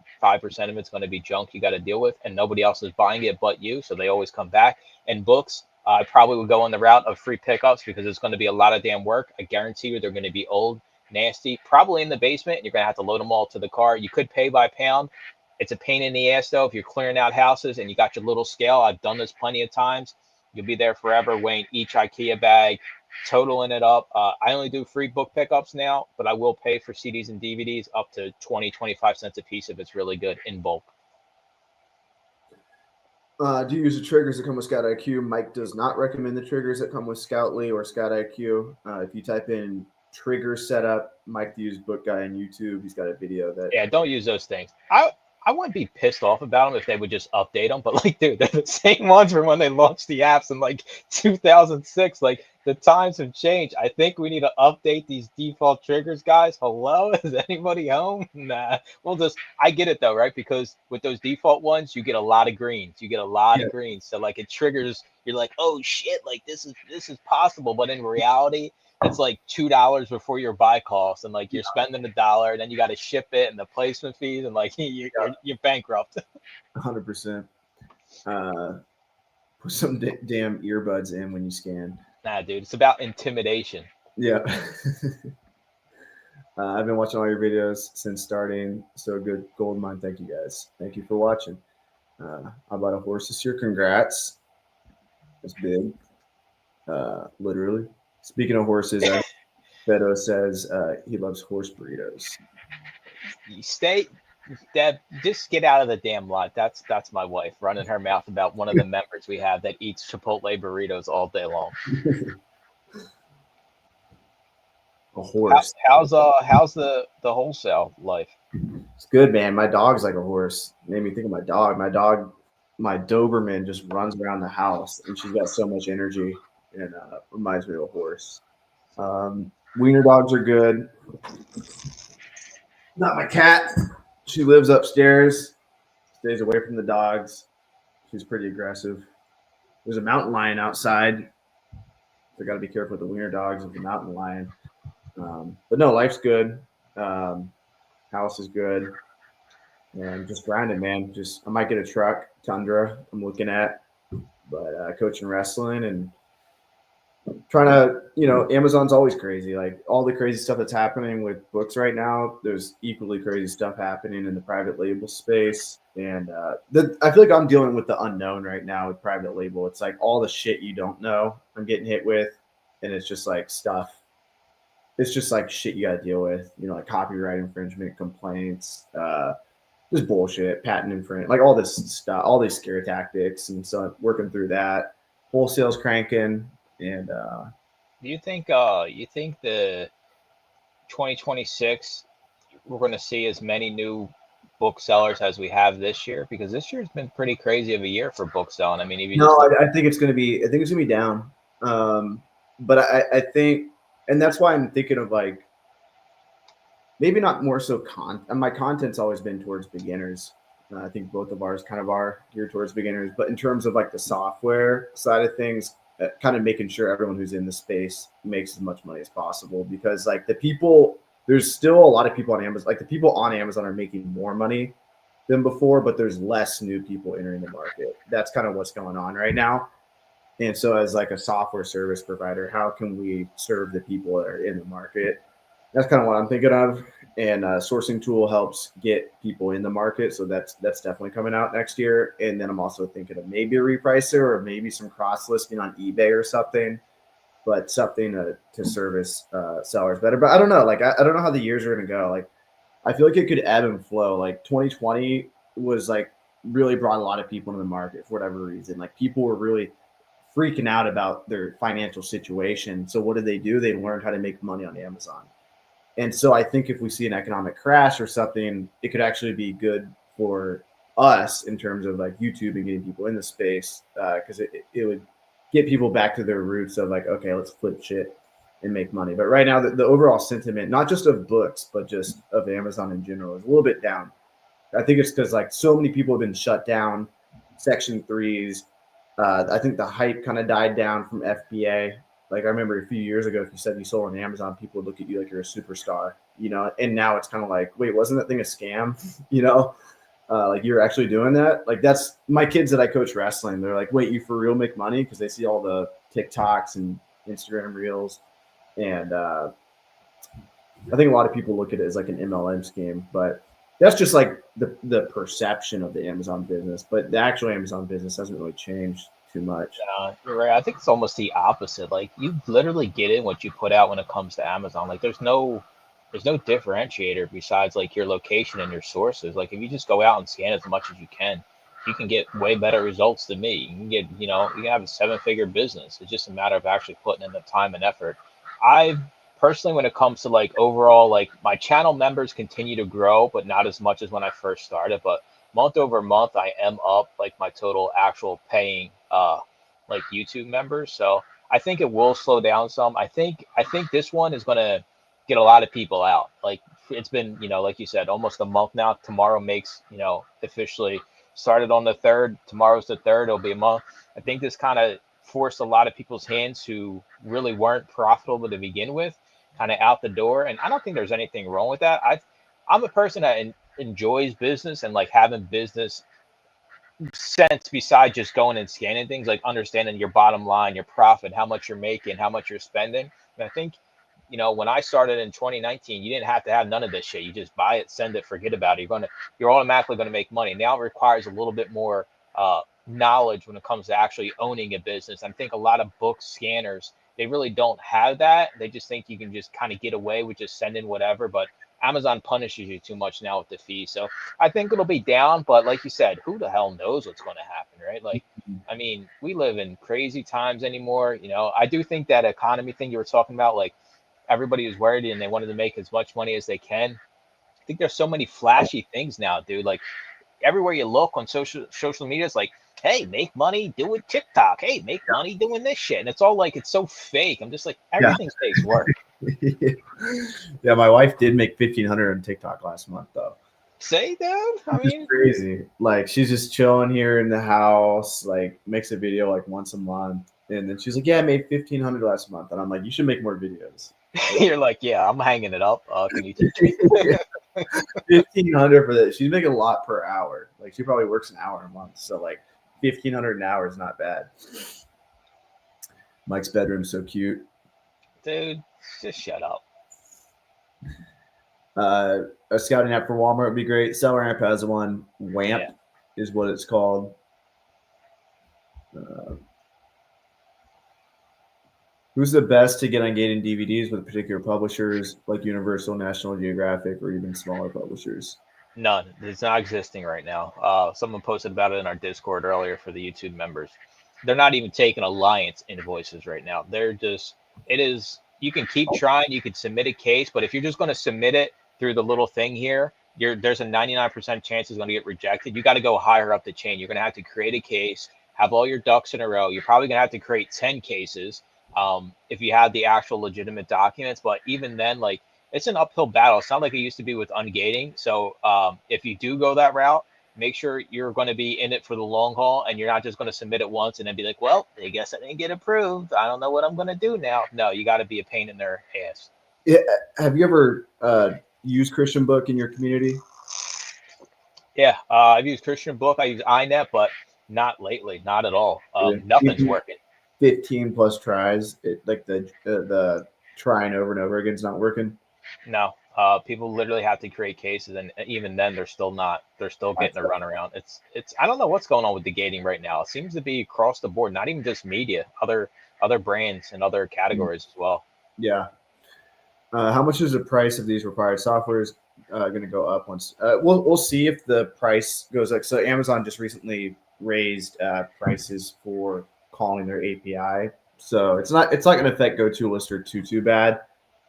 of it's going to be junk you got to deal with, and nobody else is buying it but you, so they always come back. And books, I probably would go on the route of free pickups because it's going to be a lot of damn work. I guarantee you they're going to be old, nasty, probably in the basement, and you're going to have to load them all to the car. You could pay by pound. It's a pain in the ass, though, if you're clearing out houses and you got your little scale. I've done this plenty of times. You'll be there forever weighing each IKEA bag, totaling it up. I only do free book pickups now, but I will pay for CDs and DVDs up to 25 cents a piece if it's really good in bulk. Do you use the triggers that come with Scout IQ? Mike does not recommend the triggers that come with Scoutly or Scout IQ. If you type in trigger setup, Mike the used book guy on YouTube, he's got a video that. Yeah, don't use those things. I wouldn't be pissed off about them if they would just update them, but like, dude, they're the same ones from when they launched the apps in like 2006. Like, the times have changed. I think we need to update these default triggers, guys. Hello, is anybody home? Nah. I get it though, right? Because with those default ones, you get a lot of greens. So like, it triggers. You're like, oh shit, like this is possible. But in reality, it's like $2 before your buy cost, and like you're spending $1, and then you got to ship it and the placement fees, and like you're bankrupt. 100%. Put some damn earbuds in when you scan. Nah, dude, it's about intimidation. Yeah. I've been watching all your videos since starting. So good, gold mine. Thank you guys. Thank you for watching. I bought a horse this year. Congrats. It's big. Literally. Speaking of horses, Beto says he loves horse burritos. You stay, Deb. Just get out of the damn lot. That's my wife running her mouth about one of the members we have that eats Chipotle burritos all day long. A horse. How's the wholesale life? It's good, man. My dog's like a horse. Made me think of my dog. My Doberman just runs around the house, and she's got so much energy, and reminds me of a horse. Wiener dogs are good. Not my cat. She lives upstairs, stays away from the dogs. She's pretty aggressive. There's a mountain lion outside. So got to be careful with the wiener dogs of the mountain lion. But no, life's good. House is good. And just grinding, man. Just I might get a truck, Tundra. I'm looking at, but coaching wrestling and trying to, Amazon's always crazy. Like all the crazy stuff that's happening with books right now, there's equally crazy stuff happening in the private label space. And I feel like I'm dealing with the unknown right now with private label. It's like all the shit you don't know I'm getting hit with. And it's just like stuff. It's just like shit you got to deal with, like copyright infringement complaints, just bullshit, patent infringement, like all this stuff, all these scare tactics. And so I'm working through that. Wholesale's cranking. And Do you think the 2026 we're going to see as many new booksellers as we have this year? Because this year's been pretty crazy of a year for book selling. I mean, even I think it's going to be. I think it's going to be down. But I think, and that's why I'm thinking of like maybe not more so my content's always been towards beginners. I think both of ours kind of are geared towards beginners. But in terms of like the software side of things, kind of making sure everyone who's in the space makes as much money as possible, because like there's still a lot of people on Amazon. Like the people on Amazon are making more money than before, but there's less new people entering the market. That's kind of what's going on right now. And so as like a software service provider, how can we serve the people that are in the market? That's kind of what I'm thinking of. And Sourcing Tool helps get people in the market. So that's definitely coming out next year. And then I'm also thinking of maybe a repricer or maybe some cross listing on eBay or something, but something to service sellers better. But I don't know. Like, I don't know how the years are going to go. Like, I feel like it could ebb and flow. Like 2020 was like really brought a lot of people into the market for whatever reason. Like people were really freaking out about their financial situation. So what did they do? They learned how to make money on Amazon. And so I think if we see an economic crash or something, it could actually be good for us in terms of like YouTube and getting people in the space, because it would get people back to their roots of like, okay, let's flip shit and make money. But right now, the overall sentiment, not just of books, but just of Amazon in general, is a little bit down. I think it's because like so many people have been shut down, Section 3s. I think the hype kind of died down from FBA. Like I remember a few years ago, if you said you sold on Amazon, people would look at you like you're a superstar, and now it's kind of like, wait, wasn't that thing a scam? Like you're actually doing that. Like that's my kids that I coach wrestling. They're like, wait, you for real make money? Because they see all the TikToks and Instagram reels. And I think a lot of people look at it as like an MLM scheme, but that's just like the perception of the Amazon business. But the actual Amazon business hasn't really changed too much. You're right. I think it's almost the opposite. Like you literally get in what you put out when it comes to Amazon. Like there's no differentiator besides like your location and your sources. Like if you just go out and scan as much as you can get way better results than me. You can get, you can have a 7-figure business. It's just a matter of actually putting in the time and effort. I personally, when it comes to like overall, like my channel members continue to grow, but not as much as when I first started. But month over month, I am up like my total actual paying like YouTube members. So I think it will slow down some. I think this one is gonna get a lot of people out. Like it's been, like you said, almost a month now. Tomorrow makes, officially started on the 3rd. Tomorrow's the 3rd. It'll be a month. I think this kind of forced a lot of people's hands who really weren't profitable to begin with, kind of out the door. And I don't think there's anything wrong with that. I'm a person that enjoys business and like having business sense besides just going and scanning things, like understanding your bottom line, your profit, how much you're making, how much you're spending. And I think when I started in 2019, you didn't have to have none of this shit. You just buy it, send it, forget about it. You're automatically going to make money. Now it requires a little bit more knowledge when it comes to actually owning a business. I think a lot of book scanners, they really don't have that. They just think you can just kind of get away with just sending whatever, but Amazon punishes you too much now with the fee. So I think it'll be down, but like you said, who the hell knows what's going to happen, right? Like, I mean, we live in crazy times anymore. I do think that economy thing you were talking about, like everybody is worried and they wanted to make as much money as they can. I think there's so many flashy things now, dude. Like everywhere you look on social media, it's like, hey, make money doing TikTok. Hey, make money doing this shit. And it's all like, it's so fake. I'm just like, everything takes work. Yeah, my wife did make 1,500 on TikTok last month, though. Say, dude, I mean, crazy. Like she's just chilling here in the house, like makes a video like once a month, and then she's like, "Yeah, I made 1,500 last month," and I'm like, "You should make more videos." You're like, "Yeah, I'm hanging it up. Can you teach me?" 1,500 for that. She's making a lot per hour. Like she probably works an hour a month, so like 1,500 an hour is not bad. Mike's bedroom's so cute, dude. Just shut up. A scouting app for Walmart would be great. Seller Amp has one. WAMP is what it's called. Who's the best to get on gating DVDs with particular publishers like Universal, National Geographic, or even smaller publishers? None. It's not existing right now. Someone posted about it in our Discord earlier for the YouTube members. They're not even taking Alliance invoices right now. You can keep trying. You can submit a case, but if you're just going to submit it through the little thing here, there's a 99% chance it's going to get rejected. You got to go higher up the chain. You're going to have to create a case, have all your ducks in a row. You're probably going to have to create 10 cases if you have the actual legitimate documents. But even then, like, it's an uphill battle. It's not like it used to be with ungating. So if you do go that route, make sure you're going to be in it for the long haul, and you're not just going to submit it once and then be like, well, I guess I didn't get approved. I don't know what I'm going to do now. No, you got to be a pain in their ass. Yeah. Have you ever used Christian Book in your community? Yeah, I've used Christian Book. I use iNet, but not lately, not at all. Nothing's working. 15 plus tries, like the trying over and over again is not working. No, people literally have to create cases, and even then, they're still getting a runaround. It's I don't know what's going on with the gating right now. It seems to be across the board, not even just media, other brands and other categories as well. Yeah. How much is the price of these required softwares going to go up once? We'll see if the price goes up. So Amazon just recently raised prices for calling their API, so it's not going to affect GoToLister too bad.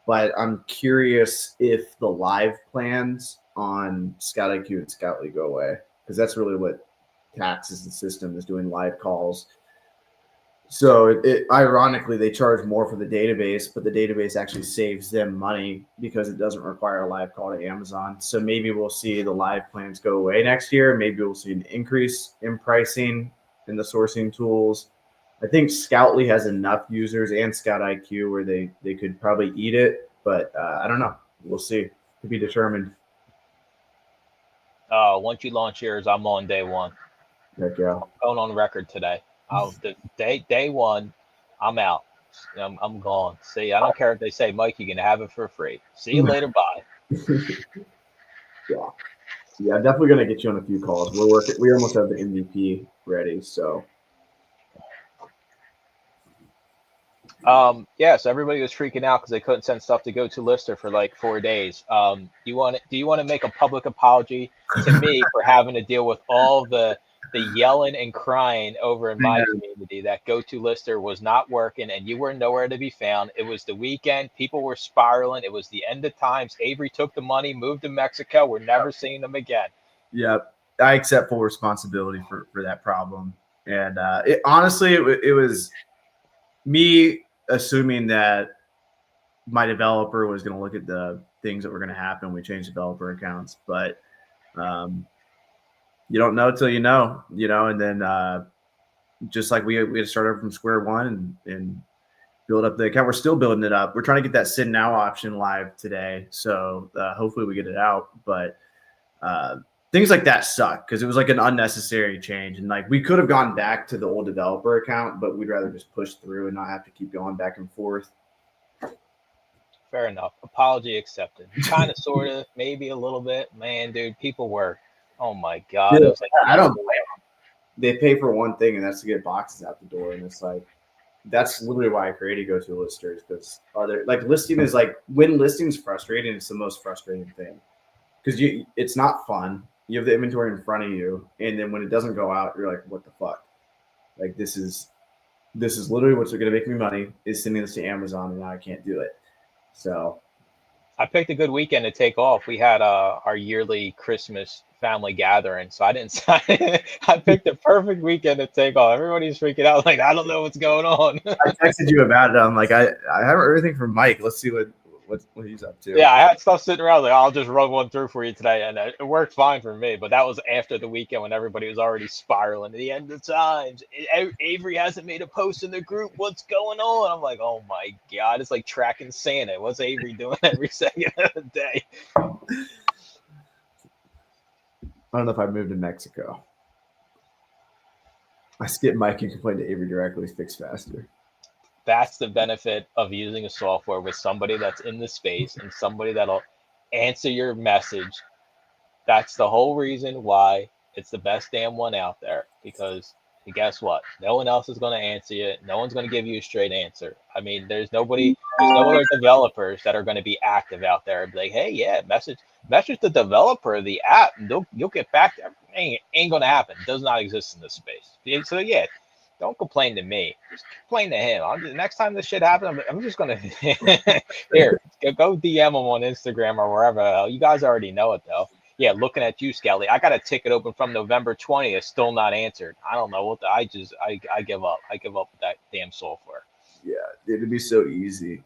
But I'm curious if the live plans on Scout IQ and Scoutly go away, because that's really what taxes the system is doing, live calls. So ironically, they charge more for the database, but the database actually saves them money because it doesn't require a live call to Amazon. So maybe we'll see the live plans go away next year. Maybe we'll see an increase in pricing in the sourcing tools. I think Scoutly has enough users and Scout IQ where they could probably eat it, but I don't know. We'll see. To be determined. Once you launch yours, I'm on day one. Heck yeah. I'm going on record today. Day one, I'm out. I'm gone. See, I don't care if they say, Mike, you can have it for free. See you later. Bye. Yeah, I'm definitely gonna get you on a few calls. We almost have the MVP ready, so. So everybody was freaking out because they couldn't send stuff to GoToLister for like 4 days. Do you want to make a public apology to me for having to deal with all the yelling and crying over in my community that GoToLister was not working and you were nowhere to be found? It was the weekend. People were spiraling. It was the end of times. Avery took the money, moved to Mexico. We're never seeing them again. Yeah, I accept full responsibility for that problem. And honestly, it was me assuming that my developer was going to look at the things that were going to happen. We changed developer accounts, but you don't know till you know, and then just like we had to start over from square one and build up the account. We're still building it up. We're trying to get that send now option live today. So hopefully we get it out, but things like that suck because it was like an unnecessary change. And like we could have gone back to the old developer account, but we'd rather just push through and not have to keep going back and forth. Fair enough. Apology accepted. Kind of, sort of, maybe a little bit. Man, dude, people were. Oh my God, Dude, it was like I don't blame them. They pay for one thing, and that's to get boxes out the door. And it's like, that's literally why I created Go To Listers, because other like listing is like when listing's frustrating, it's the most frustrating thing because it's not fun. You have the inventory in front of you, and then when it doesn't go out, you're like, what the fuck? Like this is literally what's going to make me money is sending this to Amazon, and now I can't do it. So I picked a good weekend to take off. We had our yearly Christmas family gathering, so I didn't. I picked a perfect weekend to take off. Everybody's freaking out, like I don't know what's going on. I texted you about it. I'm like, I haven't heard anything from Mike. Let's see what he's up to. Yeah, I had stuff sitting around. Like I'll just run one through for you today, and it worked fine for me. But that was after the weekend when everybody was already spiraling to the end of times. Avery hasn't made a post in the group. What's going on? I'm like, oh my God, it's like tracking Santa. What's Avery doing every second of the day? I don't know if I moved to Mexico. I skipped Mike and complained to Avery directly. Fix faster. That's the benefit of using a software with somebody that's in the space and somebody that'll answer your message. That's the whole reason why it's the best damn one out there, because guess what? No one else is going to answer you. No one's going to give you a straight answer. I mean, there's no other developers that are going to be active out there and be like, hey, yeah, message the developer of the app and you'll get back there. Ain't going to happen. It does not exist in this space. So yeah, don't complain to me. Just complain to him. Next time this shit happens, I'm just going to here, go DM him on Instagram or wherever. You guys already know it though. Yeah, looking at you, Skelly. I got a ticket open from November 20th, still not answered. I don't know what I give up. I give up with that damn software. Yeah, it'd be so easy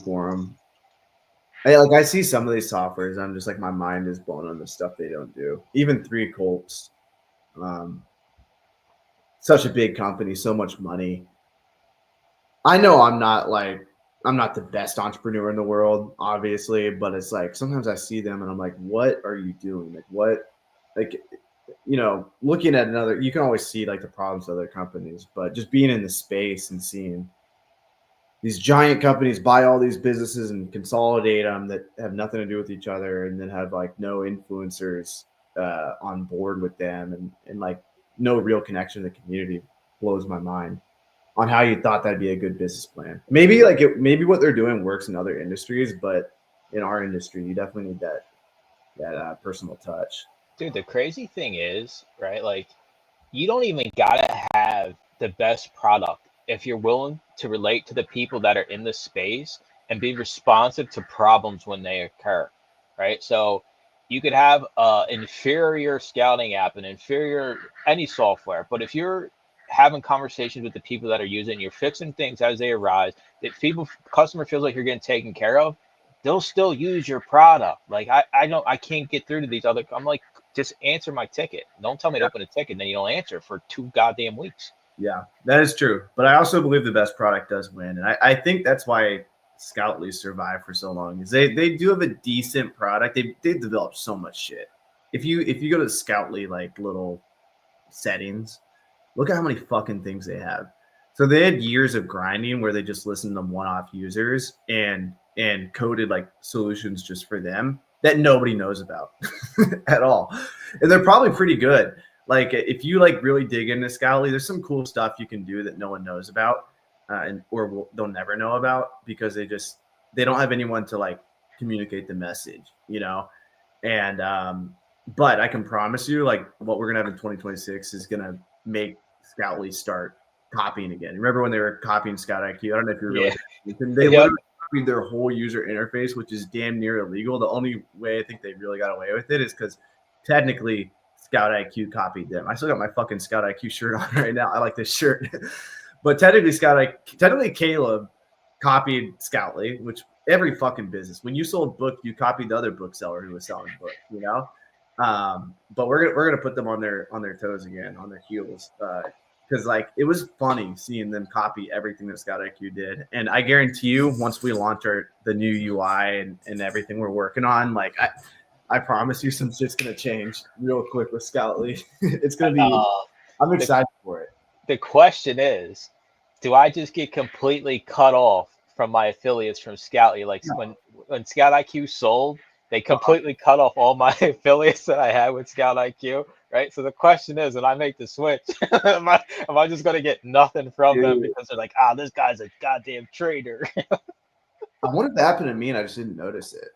for them. I see some of these softwares. I'm just like, my mind is blown on the stuff they don't do. Even 3 Colts, such a big company, so much money. I know I'm not the best entrepreneur in the world, obviously, but it's like sometimes I see them and I'm like, what are you doing? Looking at another, you can always see like the problems of other companies, but just being in the space and seeing these giant companies buy all these businesses and consolidate them that have nothing to do with each other, and then have like no influencers on board with them, and like no real connection to the community, blows my mind on how you thought that'd be a good business plan. Maybe maybe what they're doing works in other industries, but in our industry, you definitely need that personal touch. Dude, the crazy thing is, right? Like, you don't even gotta have the best product if you're willing to relate to the people that are in the space and be responsive to problems when they occur, right? So you could have an inferior scouting app, an inferior any software, but if you're having conversations with the people that are using it, you're fixing things as they arise, that customer feels like you're getting taken care of, they'll still use your product. Like I can't get through to these other. I'm like, just answer my ticket. Don't tell me to open a ticket, and then you don't answer for 2 goddamn weeks. Yeah, that is true. But I also believe the best product does win, and I think that's why Scoutly survived for so long. Is they do have a decent product. They developed so much shit. If you go to Scoutly like little settings, look at how many fucking things they have. So they had years of grinding where they just listened to one-off users and coded like solutions just for them that nobody knows about at all. And they're probably pretty good. Like if you like really dig into Scoutly, there's some cool stuff you can do that no one knows about, or they'll never know about because they don't have anyone to like communicate the message, And but I can promise you, like what we're gonna have in 2026 is gonna make Scoutly start copying again. Remember when they were copying Scout IQ? I don't know if you're really. They literally copied their whole user interface, which is damn near illegal. The only way I think they really got away with it is because technically Scout IQ copied them. I still got my fucking Scout IQ shirt on right now. I like this shirt, but technically Caleb copied Scoutly, which every fucking business. When you sold book, you copied the other bookseller who was selling book. But we're gonna put them on their toes again, on their heels, because like it was funny seeing them copy everything that Scout IQ did. And I guarantee you, once we launch the new UI and everything we're working on, like I promise you, some shit's gonna change real quick with Scoutly. It's gonna be. I'm excited for it. The question is, do I just get completely cut off from my affiliates from Scoutly. Like when Scout IQ sold, they completely cut off all my affiliates that I had with Scout IQ. Right. So the question is, when I make the switch, am I just gonna get nothing from them Dude, because they're like, this guy's a goddamn traitor. I wonder if that happened to me and I just didn't notice it.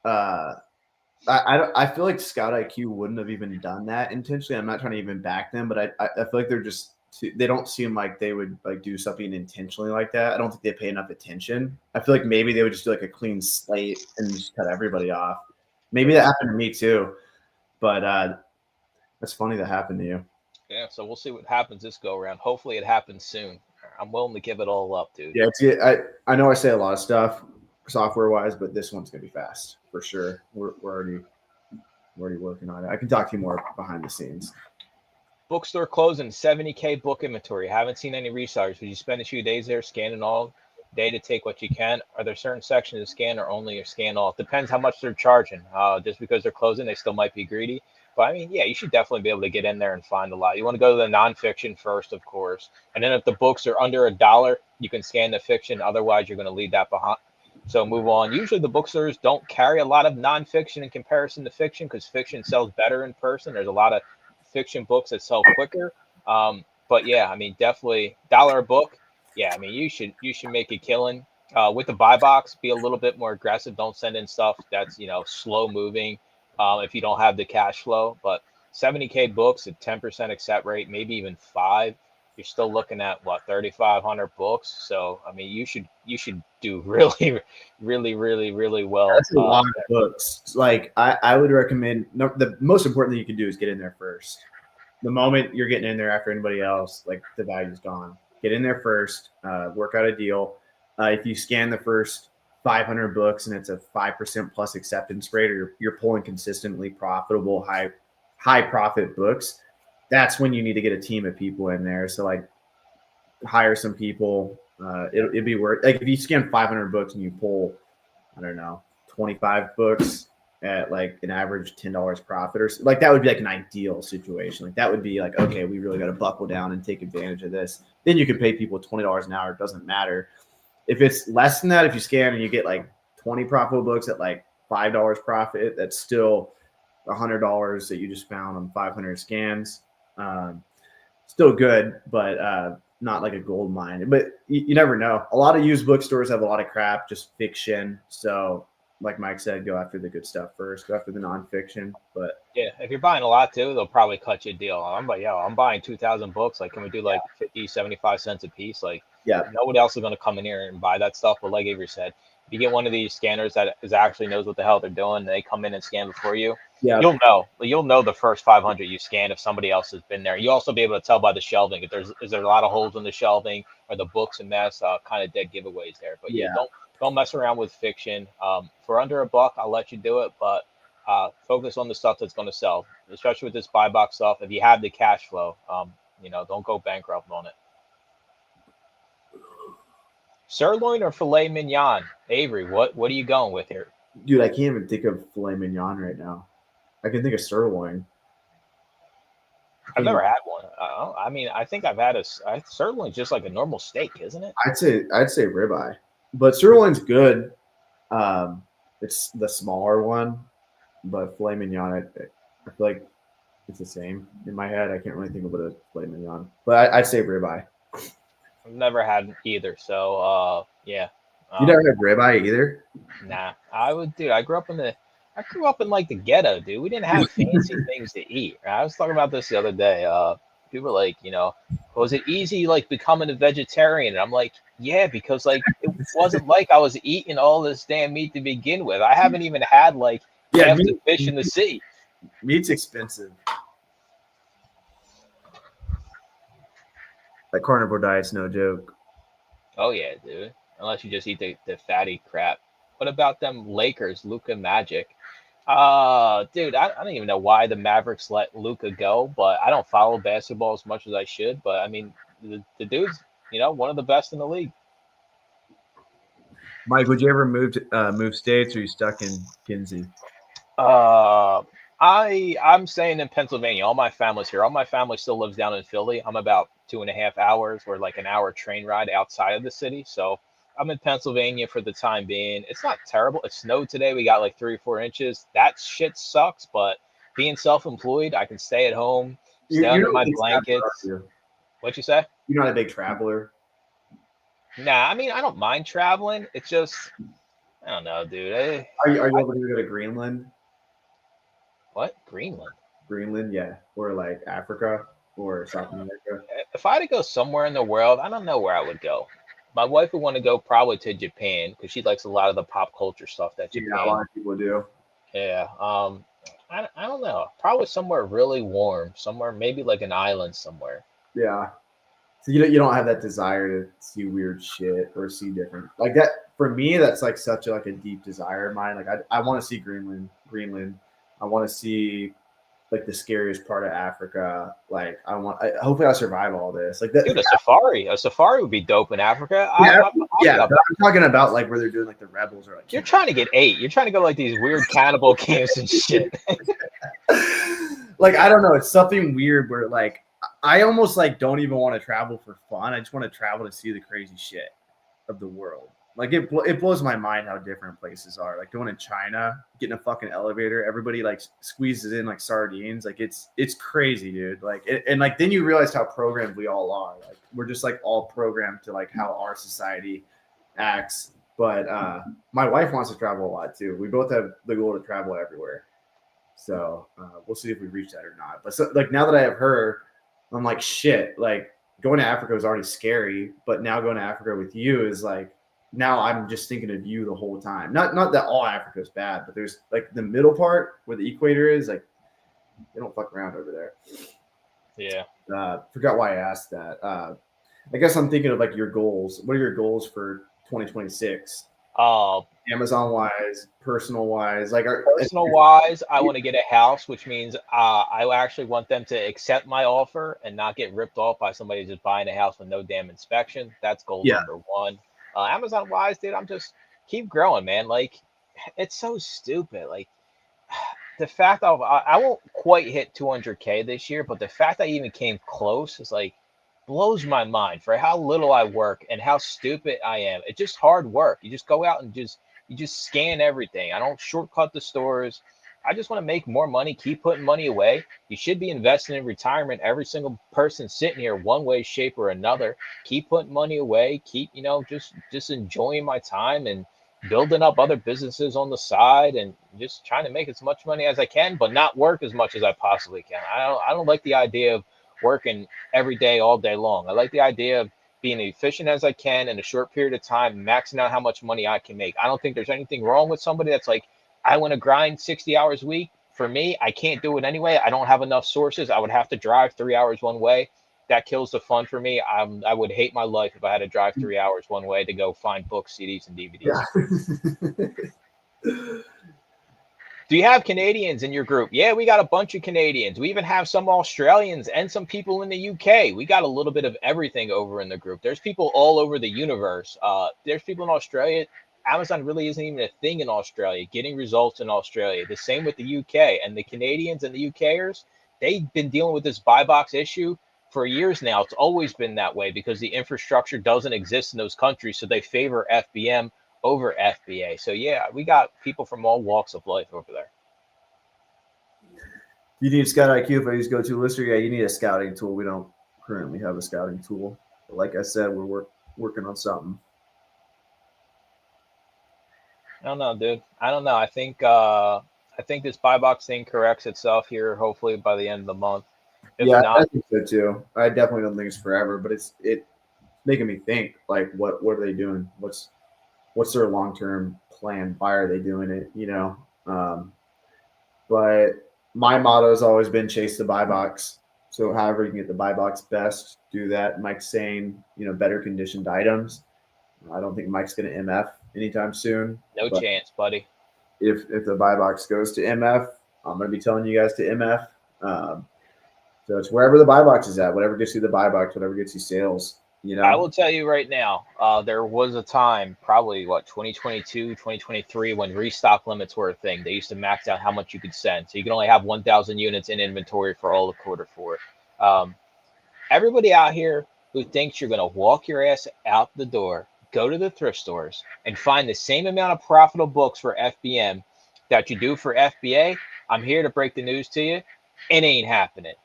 I feel like Scout IQ wouldn't have even done that intentionally. I'm not trying to even back them, but I feel like they're just they don't seem like they would like do something intentionally like that. I don't think they pay enough attention. I feel like maybe they would just do like a clean slate and just cut everybody off. Maybe that happened to me too, but that's funny that happened to you. Yeah. So we'll see what happens this go around. Hopefully it happens soon. I'm willing to give it all up, dude. Yeah, I know I say a lot of stuff software wise, but this one's gonna be fast for sure. We're already working on it. I can talk to you more behind the scenes. Bookstore closing, 70K book inventory. Haven't seen any resellers. Would you spend a few days there scanning all day to take what you can? Are there certain sections to scan or only scan all? It depends how much they're charging. Just because they're closing, they still might be greedy. But I mean, yeah, you should definitely be able to get in there and find a lot. You want to go to the nonfiction first, of course. And then if the books are under $1, you can scan the fiction. Otherwise, you're going to leave that behind. So move on. Usually the bookstores don't carry a lot of nonfiction in comparison to fiction because fiction sells better in person. There's a lot of fiction books that sell quicker. But yeah, I mean, definitely $1 a book. Yeah, I mean, you should make a killing. With the buy box, be a little bit more aggressive. Don't send in stuff that's slow moving if you don't have the cash flow. But 70K books at 10% accept rate, maybe even 5. You're still looking at what 3,500 books. So I mean, you should do really, really, really, really well. That's a lot of books. Like I would recommend the most important thing you can do is get in there first. The moment you're getting in there after anybody else, like the value's gone. Get in there first. Work out a deal. If you scan the first 500 books and it's a 5% plus acceptance rate, or you're pulling consistently profitable, high profit books, that's when you need to get a team of people in there. So like hire some people. It'd be worth, like if you scan 500 books and you pull, I don't know, 25 books at like an average $10 profit, or like that would be like an ideal situation. Like that would be like, okay, we really got to buckle down and take advantage of this. Then you can pay people $20 an hour. It doesn't matter. If it's less than that, if you scan and you get like 20 profitable books at like $5 profit, that's still $100 that you just found on 500 scans. Still good, but not like a gold mine. But you never know. A lot of used bookstores have a lot of crap, just fiction. So like Mike said, go after the good stuff first. Go after the nonfiction. But yeah, if you're buying a lot too, they'll probably cut you a deal. I'm like, I'm buying 2,000 books. Like, can we do like 50, 75 cents a piece? Like, nobody else is going to come in here and buy that stuff. But like Avery said, if you get one of these scanners that actually knows what the hell they're doing, and they come in and scan before you, you'll know the first 500 you scan if somebody else has been there. You'll also be able to tell by the shelving if is there a lot of holes in the shelving, or the books a mess, kind of dead giveaways there. But don't mess around with fiction. For under $1, I'll let you do it, but focus on the stuff that's going to sell, especially with this buy box stuff. If you have the cash flow, don't go bankrupt on it. Sirloin or filet mignon? Avery, what are you going with here? Dude, I can't even think of filet mignon right now. I can think of sirloin. I've never had one. I mean, I think I've had a sirloin, just like a normal steak, isn't it? I'd say ribeye, but sirloin's good. It's the smaller one, but filet mignon, I feel like it's the same in my head. I can't really think of what a filet mignon, but I'd say ribeye. I've never had either, so yeah. You never had ribeye either? Nah, I grew up in like the ghetto, dude. We didn't have fancy things to eat. I was talking about this the other day. People were like, was it easy like becoming a vegetarian? And I'm like, yeah, because like it wasn't like I was eating all this damn meat to begin with. I haven't even had like half the fish in the sea. Meat's expensive. Like carnivore diet's no joke. Oh yeah, dude. Unless you just eat the fatty crap. What about them Lakers, Luka Magic? Dude, I don't even know why the Mavericks let Luka go, but I don't follow basketball as much as I should. But I mean, the dude's one of the best in the league. Mike, would you ever move states, or are you stuck in Kinsey? I'm staying in Pennsylvania. All my family's here. All my family still lives down in Philly. I'm about 2.5 hours, or like an hour train ride outside of the city. So I'm in Pennsylvania for the time being. It's not terrible. It snowed today. We got like 3 or 4 inches. That shit sucks. But being self-employed, I can stay at home, stay You're under not a my big traveler, are blankets. you? What you say? You're not a big traveler. Nah, I mean I don't mind traveling. It's just I don't know, dude. Are you able to go to Greenland? What? Greenland? Greenland, yeah, or like Africa or South America. If I had to go somewhere in the world, I don't know where I would go. My wife would want to go probably to Japan because she likes a lot of the pop culture stuff that Yeah, a Japan. lot of people do. Yeah. I don't know. Probably somewhere really warm, somewhere maybe like an island somewhere. Yeah. So you don't have that desire to see weird shit or see different like that. For me, that's like such like a deep desire of mine. Like I want to see Greenland. Greenland. I want to see like the scariest part of Africa. Like hopefully I'll survive all this. Like that. Dude, a safari would be dope in Africa. Yeah, I'll be yeah. up. But I'm talking about like where they're doing like the rebels or like. You're trying to get ate. You're trying to go like these weird cannibal camps and shit. Like I don't know. It's something weird where like I almost like don't even want to travel for fun. I just want to travel to see the crazy shit of the world. Like it blows my mind how different places are. Like going to China, getting a fucking elevator, everybody like squeezes in like sardines. Like it's crazy, dude. Like and like then you realize how programmed we all are. Like we're just like all programmed to like how our society acts. But my wife wants to travel a lot too. We both have the goal to travel everywhere. So we'll see if we reach that or not. But so, like now that I have her, I'm like shit. Like going to Africa was already scary, but now going to Africa with you is like now I'm just thinking of you the whole time. Not that all Africa is bad, but there's like the middle part where the equator is. Like they don't fuck around over there. Yeah. Forgot why I asked that. I guess I'm thinking of like your goals. What are your goals for 2026? Amazon wise, personal wise, like Personal wise, I want to get a house, which means I actually want them to accept my offer and not get ripped off by somebody just buying a house with no damn inspection. That's goal Yeah. number one. Amazon wise, dude, I'm just keep growing, man. Like it's so stupid. Like the fact of I won't quite hit 200K this year, but the fact I even came close is like blows my mind for how little I work and how stupid I am. It's just hard work. You just go out and you just scan everything. I don't shortcut the stores. I just want to make more money, keep putting money away. You should be investing in retirement. Every single person sitting here, one way, shape, or another. Keep putting money away. Keep, just enjoying my time and building up other businesses on the side and just trying to make as much money as I can, but not work as much as I possibly can. I don't like the idea of working every day, all day long. I like the idea of being efficient as I can in a short period of time, maxing out how much money I can make. I don't think there's anything wrong with somebody that's like, I want to grind 60 hours a week. For me, I can't do it anyway. I don't have enough sources. I would have to drive 3 hours one way. That kills the fun for me. I would hate my life if I had to drive 3 hours one way to go find books, CDs, and DVDs. Yeah. Do you have Canadians in your group? Yeah, we got a bunch of Canadians. We even have some Australians and some people in the UK. We got a little bit of everything over in the group. There's people all over the universe. There's people in Australia. Amazon really isn't even a thing in Australia, getting results in Australia. The same with the UK. And the Canadians and the UKers, they've been dealing with this buy box issue for years now. It's always been that way because the infrastructure doesn't exist in those countries. So they favor FBM over FBA. So yeah, we got people from all walks of life over there. You need Scout IQ if I use go-to lister. Yeah, you need a scouting tool. We don't currently have a scouting tool. But like I said, we're working on something. I don't know, dude. I don't know. I think this buy box thing corrects itself here, hopefully by the end of the month. If Yeah, not, I think so too. I definitely don't think it's forever, but it's making me think like what are they doing? What's their long-term plan? Why are they doing it? But my motto has always been chase the buy box. So however you can get the buy box best, do that. Mike's saying, better conditioned items. I don't think Mike's going to MF anytime soon. no chance, buddy. If the buy box goes to MF, I'm going to be telling you guys to MF. So it's wherever the buy box is at, whatever gets you the buy box, whatever gets you sales. I will tell you right now, there was a time, probably 2022, 2023, when restock limits were a thing. They used to max out how much you could send. So you can only have 1,000 units in inventory for all of quarter four. Everybody out here who thinks you're going to walk your ass out the door, go to the thrift stores and find the same amount of profitable books for FBM that you do for FBA, I'm here to break the news to you. It ain't happening.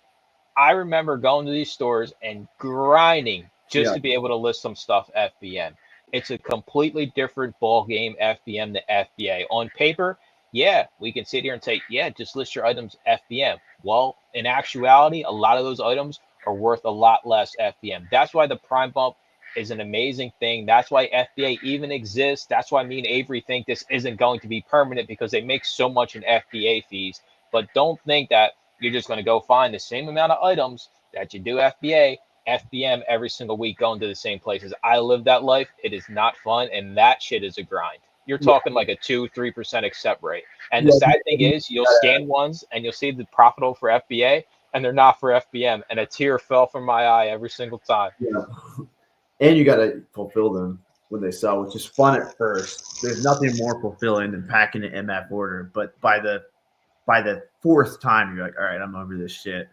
I remember going to these stores and grinding just to be able to list some stuff FBM. It's a completely different ball game, FBM to FBA. On paper, yeah, we can sit here and say, yeah, just list your items FBM. Well, in actuality, a lot of those items are worth a lot less FBM. That's why the prime bump is an amazing thing. That's why FBA even exists. That's why me and Avery think this isn't going to be permanent, because they make so much in FBA fees. But don't think that you're just going to go find the same amount of items that you do FBA, FBM every single week, going to the same places. I live that life. It is not fun, and that shit is a grind. You're talking like a 2-3% accept rate. And the sad thing is, you'll scan ones and you'll see the profitable for FBA, and they're not for FBM. And a tear fell from my eye every single time. Yeah. And you got to fulfill them when they sell, which is fun at first. There's nothing more fulfilling than packing an MF order. But by the fourth time, you're like, all right, I'm over this shit.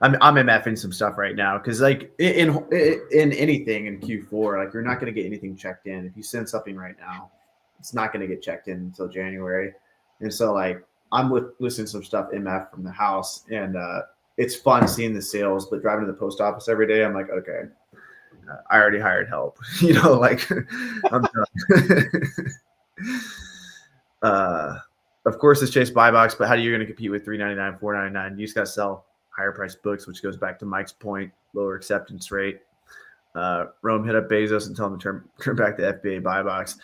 I'm MFing some stuff right now because, like, in anything in Q4, like, you're not going to get anything checked in. If you send something right now, it's not going to get checked in until January. And so, like, I'm listening to some stuff MF from the house, and it's fun seeing the sales. But driving to the post office every day, I'm like, okay, I already hired help. Like, I'm done. Of course, it's Chase Buy Box, but how are you going to compete with $3.99, $4.99? You just got to sell higher price books, which goes back to Mike's point, lower acceptance rate. Rome hit up Bezos and tell him to turn back the FBA buy box.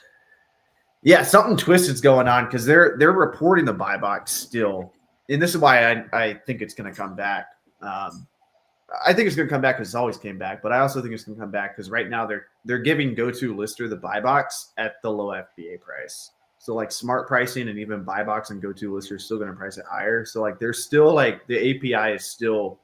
Yeah, something twisted's going on because they're reporting the buy box still, and this is why I think it's going to come back. I think it's going to come back because it's always came back, but I also think it's going to come back because right now they're giving Go-To Lister the buy box at the low FBA price. So, like, smart pricing and even buy box and Go-To Lister is still going to price it higher. So, like, there's still, like, the API is still,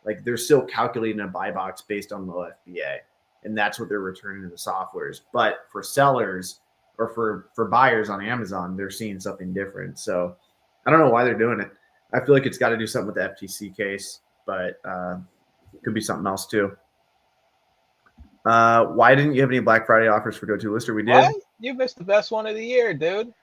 like, they're still calculating a buy box based on low FBA. And that's what they're returning to the softwares. But for sellers or for buyers on Amazon, they're seeing something different. So, I don't know why they're doing it. I feel like it's got to do something with the FTC case, but it could be something else too. Why didn't you have any Black Friday offers for Go-To Lister? We did. What? You missed the best one of the year, dude.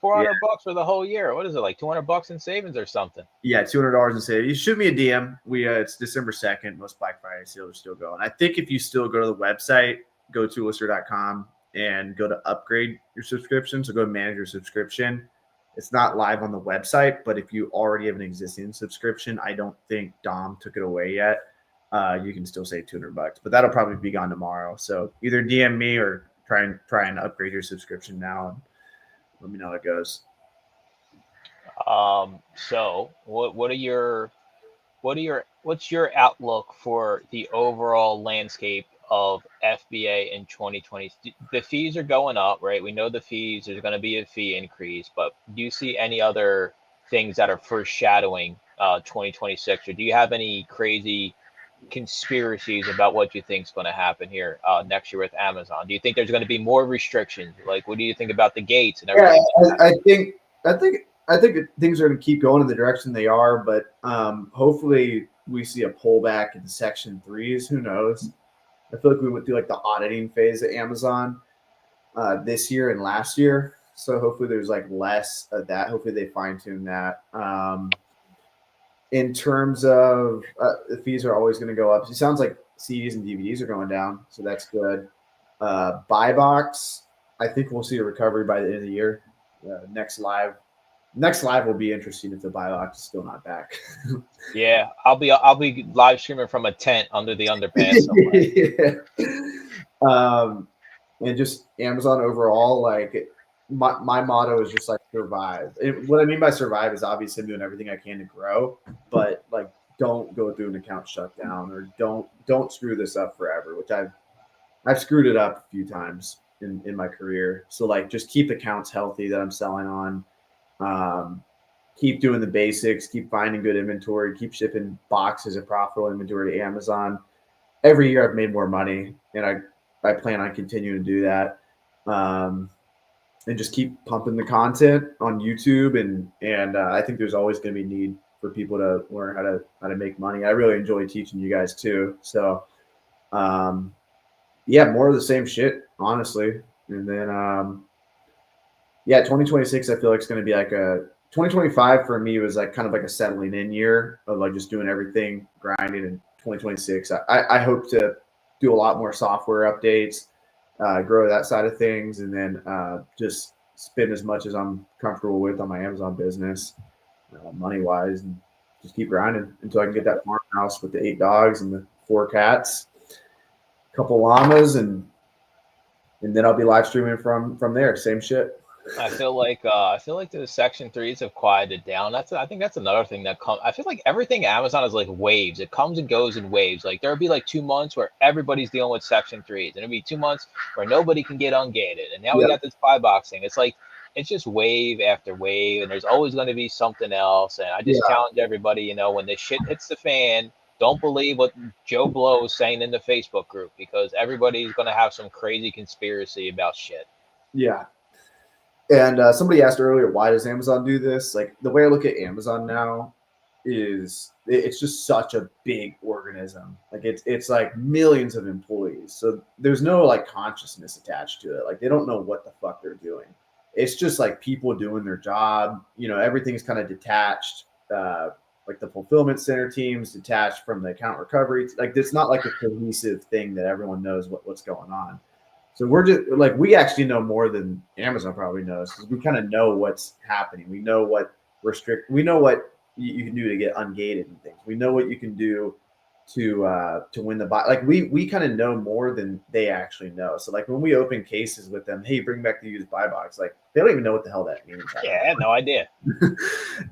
$400 for the whole year. What is it, like $200 in savings or something? Yeah, $200 in savings. You shoot me a DM. It's December 2nd. Most Black Friday sales are still going. I think if you still go to the website, gotolister.com, and go to upgrade your subscription, so go to manage your subscription. It's not live on the website, but if you already have an existing subscription, I don't think Dom took it away yet. You can still save $200, but that'll probably be gone tomorrow. So either DM me or try and upgrade your subscription now and let me know how it goes. So what's your outlook for the overall landscape of FBA in 2020? The fees are going up, right? We know the fees, there's going to be a fee increase, but do you see any other things that are foreshadowing 2026, or do you have any crazy conspiracies about what you think is going to happen here next year with Amazon? Do you think there's going to be more restrictions? Like, what do you think about the gates and everything? I think that things are going to keep going in the direction they are, but hopefully we see a pullback in Section 3s. Who knows? I feel like we went through, like, the auditing phase at Amazon this year and last year, so hopefully there's, like, less of that. Hopefully they fine-tune that. In terms of the fees are always going to go up. It sounds like CDs and DVDs are going down, so that's good. Buy box, I think we'll see a recovery by the end of the year. Next live will be interesting if the buy box is still not back. Yeah, I'll be live streaming from a tent under the underpass somewhere. And just Amazon overall, like, my motto is just, like, survive. What I mean by survive is obviously I'm doing everything I can to grow, but, like, don't go through an account shutdown, or don't screw this up forever, which I've screwed it up a few times in my career. So, like, just keep accounts healthy that I'm selling on. Keep doing the basics, keep finding good inventory, keep shipping boxes of profitable inventory to Amazon. Every year I've made more money, and I plan on continuing to do that. And just keep pumping the content on YouTube, and I think there's always going to be need for people to learn how to make money. I really enjoy teaching you guys too. So, Yeah, more of the same shit, honestly. And then, yeah, 2026, I feel like it's going to be like a 2025 for me was like kind of like a settling in year of like just doing everything, grinding. And 2026, I hope to do a lot more software updates, grow that side of things, and then just spend as much as I'm comfortable with on my Amazon business, money wise, and just keep grinding until I can get that farmhouse with the 8 dogs and the 4 cats, a couple llamas, and then I'll be live streaming from there. Same shit. I feel like the Section threes have quieted down. I think that's another thing that comes. I feel like everything Amazon is like waves. It comes and goes in waves. Like there'll be like 2 months where everybody's dealing with Section threes, and it'll be 2 months where nobody can get ungated. And now we Yeah, got this buy boxing. It's like it's just wave after wave, and there's always going to be something else. And I just yeah, challenge everybody, when this shit hits the fan, don't believe what Joe Blow is saying in the Facebook group because everybody's going to have some crazy conspiracy about shit. yeah. And somebody asked earlier, why does Amazon do this? Like the way I look at Amazon now is it's just such a big organism. Like it's like millions of employees. So there's no like consciousness attached to it. Like they don't know what the fuck they're doing. It's just like people doing their job. Everything's kind of detached. Like the fulfillment center teams detached from the account recovery. Like it's not like a cohesive thing that everyone knows what's going on. So we're just like we actually know more than Amazon probably knows because we kind of know what's happening. We know what we know what you can do to get ungated and things. We know what you can do to win the buy. Like we kind of know more than they actually know. So like when we open cases with them, hey, bring back the used buy box. Like they don't even know what the hell that means. Yeah, I had no idea.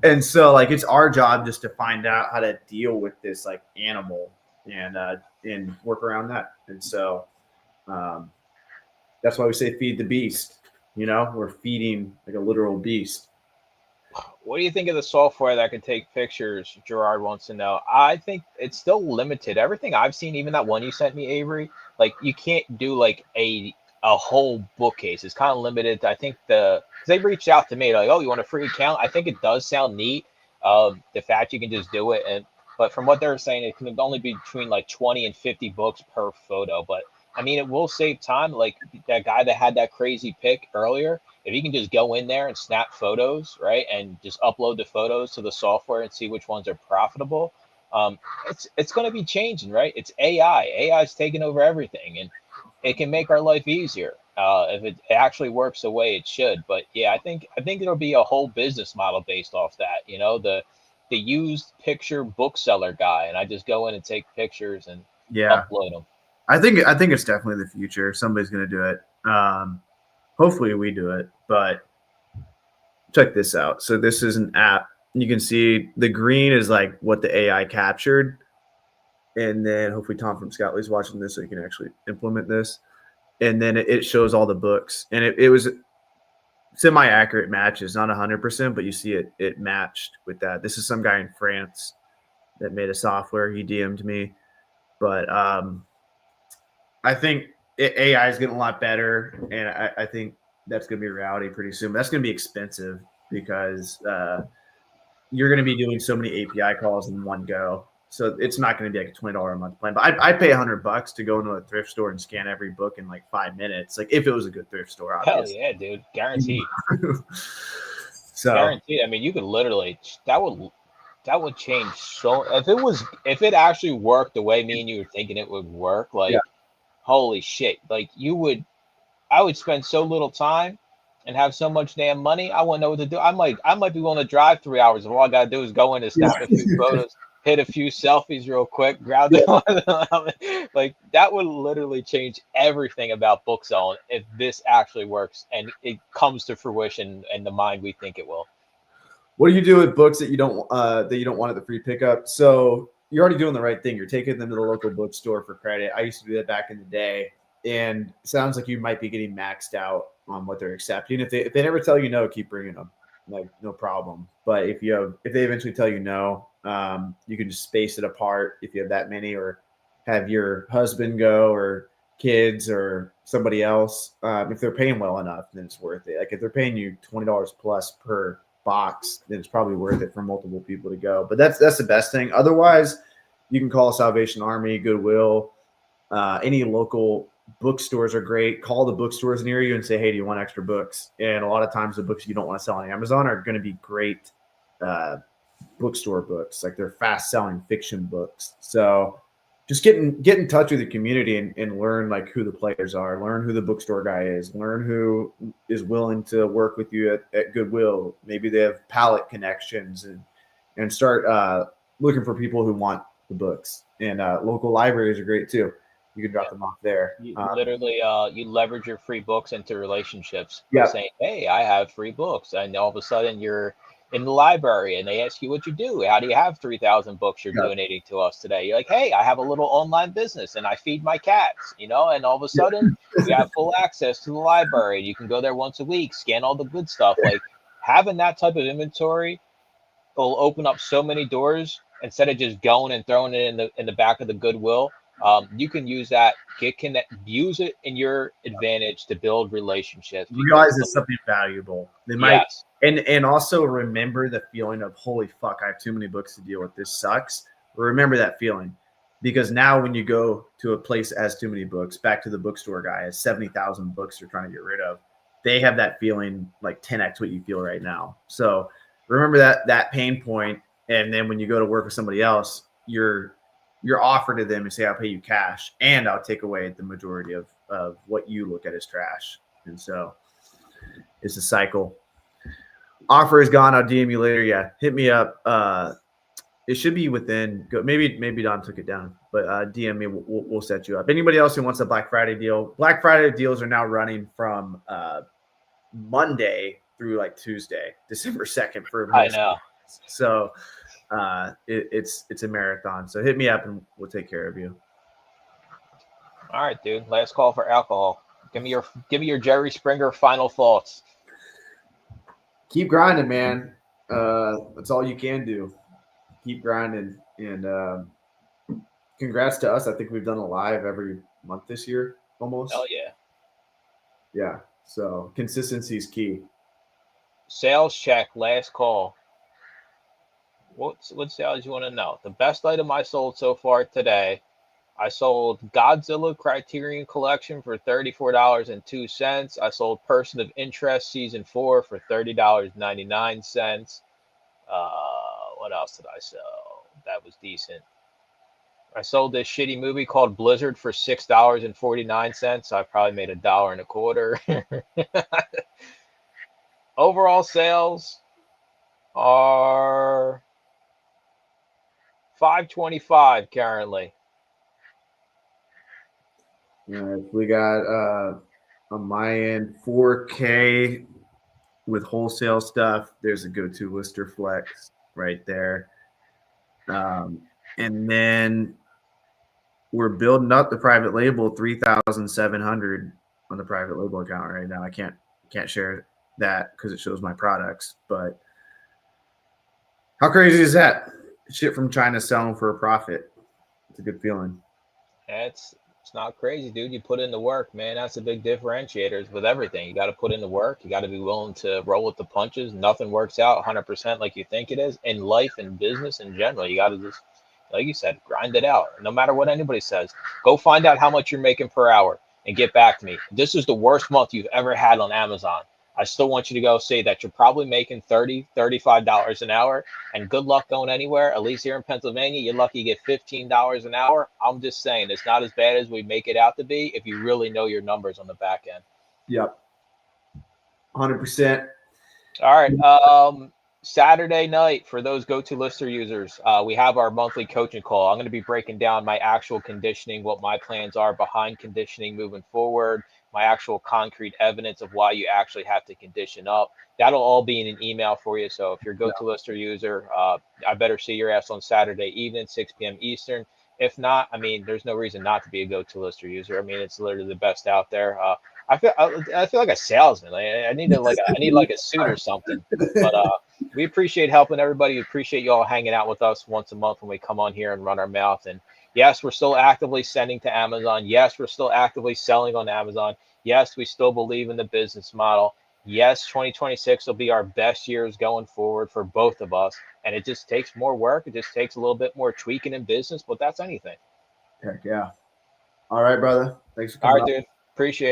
And so like it's our job just to find out how to deal with this like animal and work around that. And so um, that's why we say feed the beast. We're feeding like a literal beast. What do you think of the software that can take pictures? Gerard wants to know. I think it's still limited. Everything I've seen, even that one you sent me, Avery, like you can't do like a whole bookcase. It's kind of limited. I think because they reached out to me like, oh, you want a free account? I think it does sound neat. The fact you can just do it, but from what they're saying, it can only be between like 20 and 50 books per photo. But I mean, it will save time. Like that guy that had that crazy pic earlier, if you can just go in there and snap photos, right, and just upload the photos to the software and see which ones are profitable, um, it's going to be changing, right? It's AI. AI is taking over everything, and it can make our life easier if it actually works the way it should. But yeah, I think it'll be a whole business model based off that. The used picture bookseller guy, and I just go in and take pictures and Yeah, upload them. I think it's definitely the future. Somebody's going to do it. Hopefully we do it. But check this out. So this is an app. You can see the green is like what the AI captured, and then hopefully Tom from Scoutly's watching this so he can actually implement this. And then it shows all the books, and it was semi-accurate matches, not 100%, but you see it matched with that. This is some guy in France that made a software. He DM'd me, but I think AI is getting a lot better, and I think that's going to be a reality pretty soon. But that's going to be expensive because you're going to be doing so many API calls in one go. So it's not going to be like a $20 a month plan. But I pay $100 to go into a thrift store and scan every book in like 5 minutes. Like if it was a good thrift store, Hell obviously. yeah, dude, guaranteed. So Guaranteed. I mean, you could literally that would change so if it actually worked the way me and you were thinking it would work, yeah, like holy shit. Like I would spend so little time and have so much damn money, I wouldn't know what to do. I might be willing to drive 3 hours if all I gotta do is go in and yeah. snap a few photos, hit a few selfies real quick, grab them. Like that would literally change everything about book selling if this actually works and it comes to fruition in the mind we think it will. What do you do with books that you don't want at the free pickup? So you're already doing the right thing. You're taking them to the local bookstore for credit. I used to do that back in the day, and it sounds like you might be getting maxed out on what they're accepting. If they never tell you no, keep bringing them, like no problem. But if they eventually tell you no, you can just space it apart if you have that many, or have your husband go, or kids, or somebody else. If they're paying well enough, then it's worth it. Like if they're paying you $20 plus per box, then it's probably worth it for multiple people to go. But that's the best thing. Otherwise, you can call Salvation Army, Goodwill, any local bookstores are great. Call the bookstores near you and say, hey, do you want extra books? And a lot of times the books you don't want to sell on Amazon are going to be great bookstore books. Like they're fast selling fiction books. So just get in touch with the community and learn like who the players are, learn who the bookstore guy is, learn who is willing to work with you at Goodwill. Maybe they have pallet connections and start looking for people who want the books. And local libraries are great too. You can drop them off there. You literally you leverage your free books into relationships. Yeah. Saying, hey, I have free books. And all of a sudden you're in the library and they ask you what you do. How do you have 3,000 books you're donating to us today? You're like, hey, I have a little online business and I feed my cats, and all of a sudden you have full access to the library. You can go there once a week, scan all the good stuff. Like having that type of inventory will open up so many doors instead of just going and throwing it in the back of the Goodwill. You can use that, use it in your advantage to build relationships. Realize it's something valuable. They might, yes. And also remember the feeling of, holy fuck, I have too many books to deal with. This sucks. Remember that feeling, because now when you go to a place that has too many books, back to the bookstore guy has 70,000 books they're trying to get rid of. They have that feeling like 10x what you feel right now. So remember that pain point, and then when you go to work with somebody else, you're offered to them and say, I'll pay you cash and I'll take away the majority of what you look at as trash. And so it's a cycle. Offer is gone. I'll DM you later. Yeah. Hit me up. It should be within, maybe Don took it down, but DM me. We'll set you up. Anybody else who wants a Black Friday deal? Black Friday deals are now running from Monday through like Tuesday, December 2nd for I know. So it's a marathon. So hit me up and we'll take care of you. All right, dude. Last call for alcohol. Give me your Jerry Springer final thoughts. Keep grinding, man. That's all you can do. Keep grinding, and congrats to us. I think we've done a live every month this year, almost. Hell yeah. Yeah. So consistency is key. Sales check. Last call. What sales you want to know? The best item I sold so far today, I sold Godzilla Criterion Collection for $34.02. I sold Person of Interest Season 4 for $30.99. What else did I sell? That was decent. I sold this shitty movie called Blizzard for $6.49. So I probably made $1.25. Overall sales are $525 currently. All right, we got on my end 4K with wholesale stuff. There's a go-to Lister Flex right there, and then we're building up the private label 3,700 on the private label account right now. I can't share that because it shows my products, but how crazy is that? Shit from China selling for a profit. It's a good feeling. It's not crazy, dude. You put in the work, man. That's a big differentiator with everything. You got to put in the work. You got to be willing to roll with the punches. Nothing works out 100% like you think it is in life and business in general. You got to just, like you said, grind it out. No matter what anybody says, go find out how much you're making per hour and get back to me. This is the worst month you've ever had on Amazon. I still want you to go say that you're probably making $30, $35 an hour, and good luck going anywhere. At least here in Pennsylvania, you're lucky you get $15 an hour. I'm just saying it's not as bad as we make it out to be if you really know your numbers on the back end. Yep. 100%. All right. Saturday night for those go-to Lister users, we have our monthly coaching call. I'm going to be breaking down my actual conditioning, what my plans are behind conditioning moving forward, my actual concrete evidence of why you actually have to condition up. That'll all be in an email for you. So if you're a go-to Lister user, I better see your ass on Saturday evening, 6 p.m. Eastern. If not, I mean, there's no reason not to be a go-to Lister user. I mean, it's literally the best out there. I feel like a salesman. I need like a suit or something. But we appreciate helping everybody. We appreciate you all hanging out with us once a month when we come on here and run our mouth. And yes, we're still actively sending to Amazon. Yes, we're still actively selling on Amazon. Yes, we still believe in the business model. Yes, 2026 will be our best years going forward for both of us. And it just takes more work. It just takes a little bit more tweaking in business, but that's anything. Heck yeah. All right, brother. Thanks for All coming right, on. dude. Appreciate it.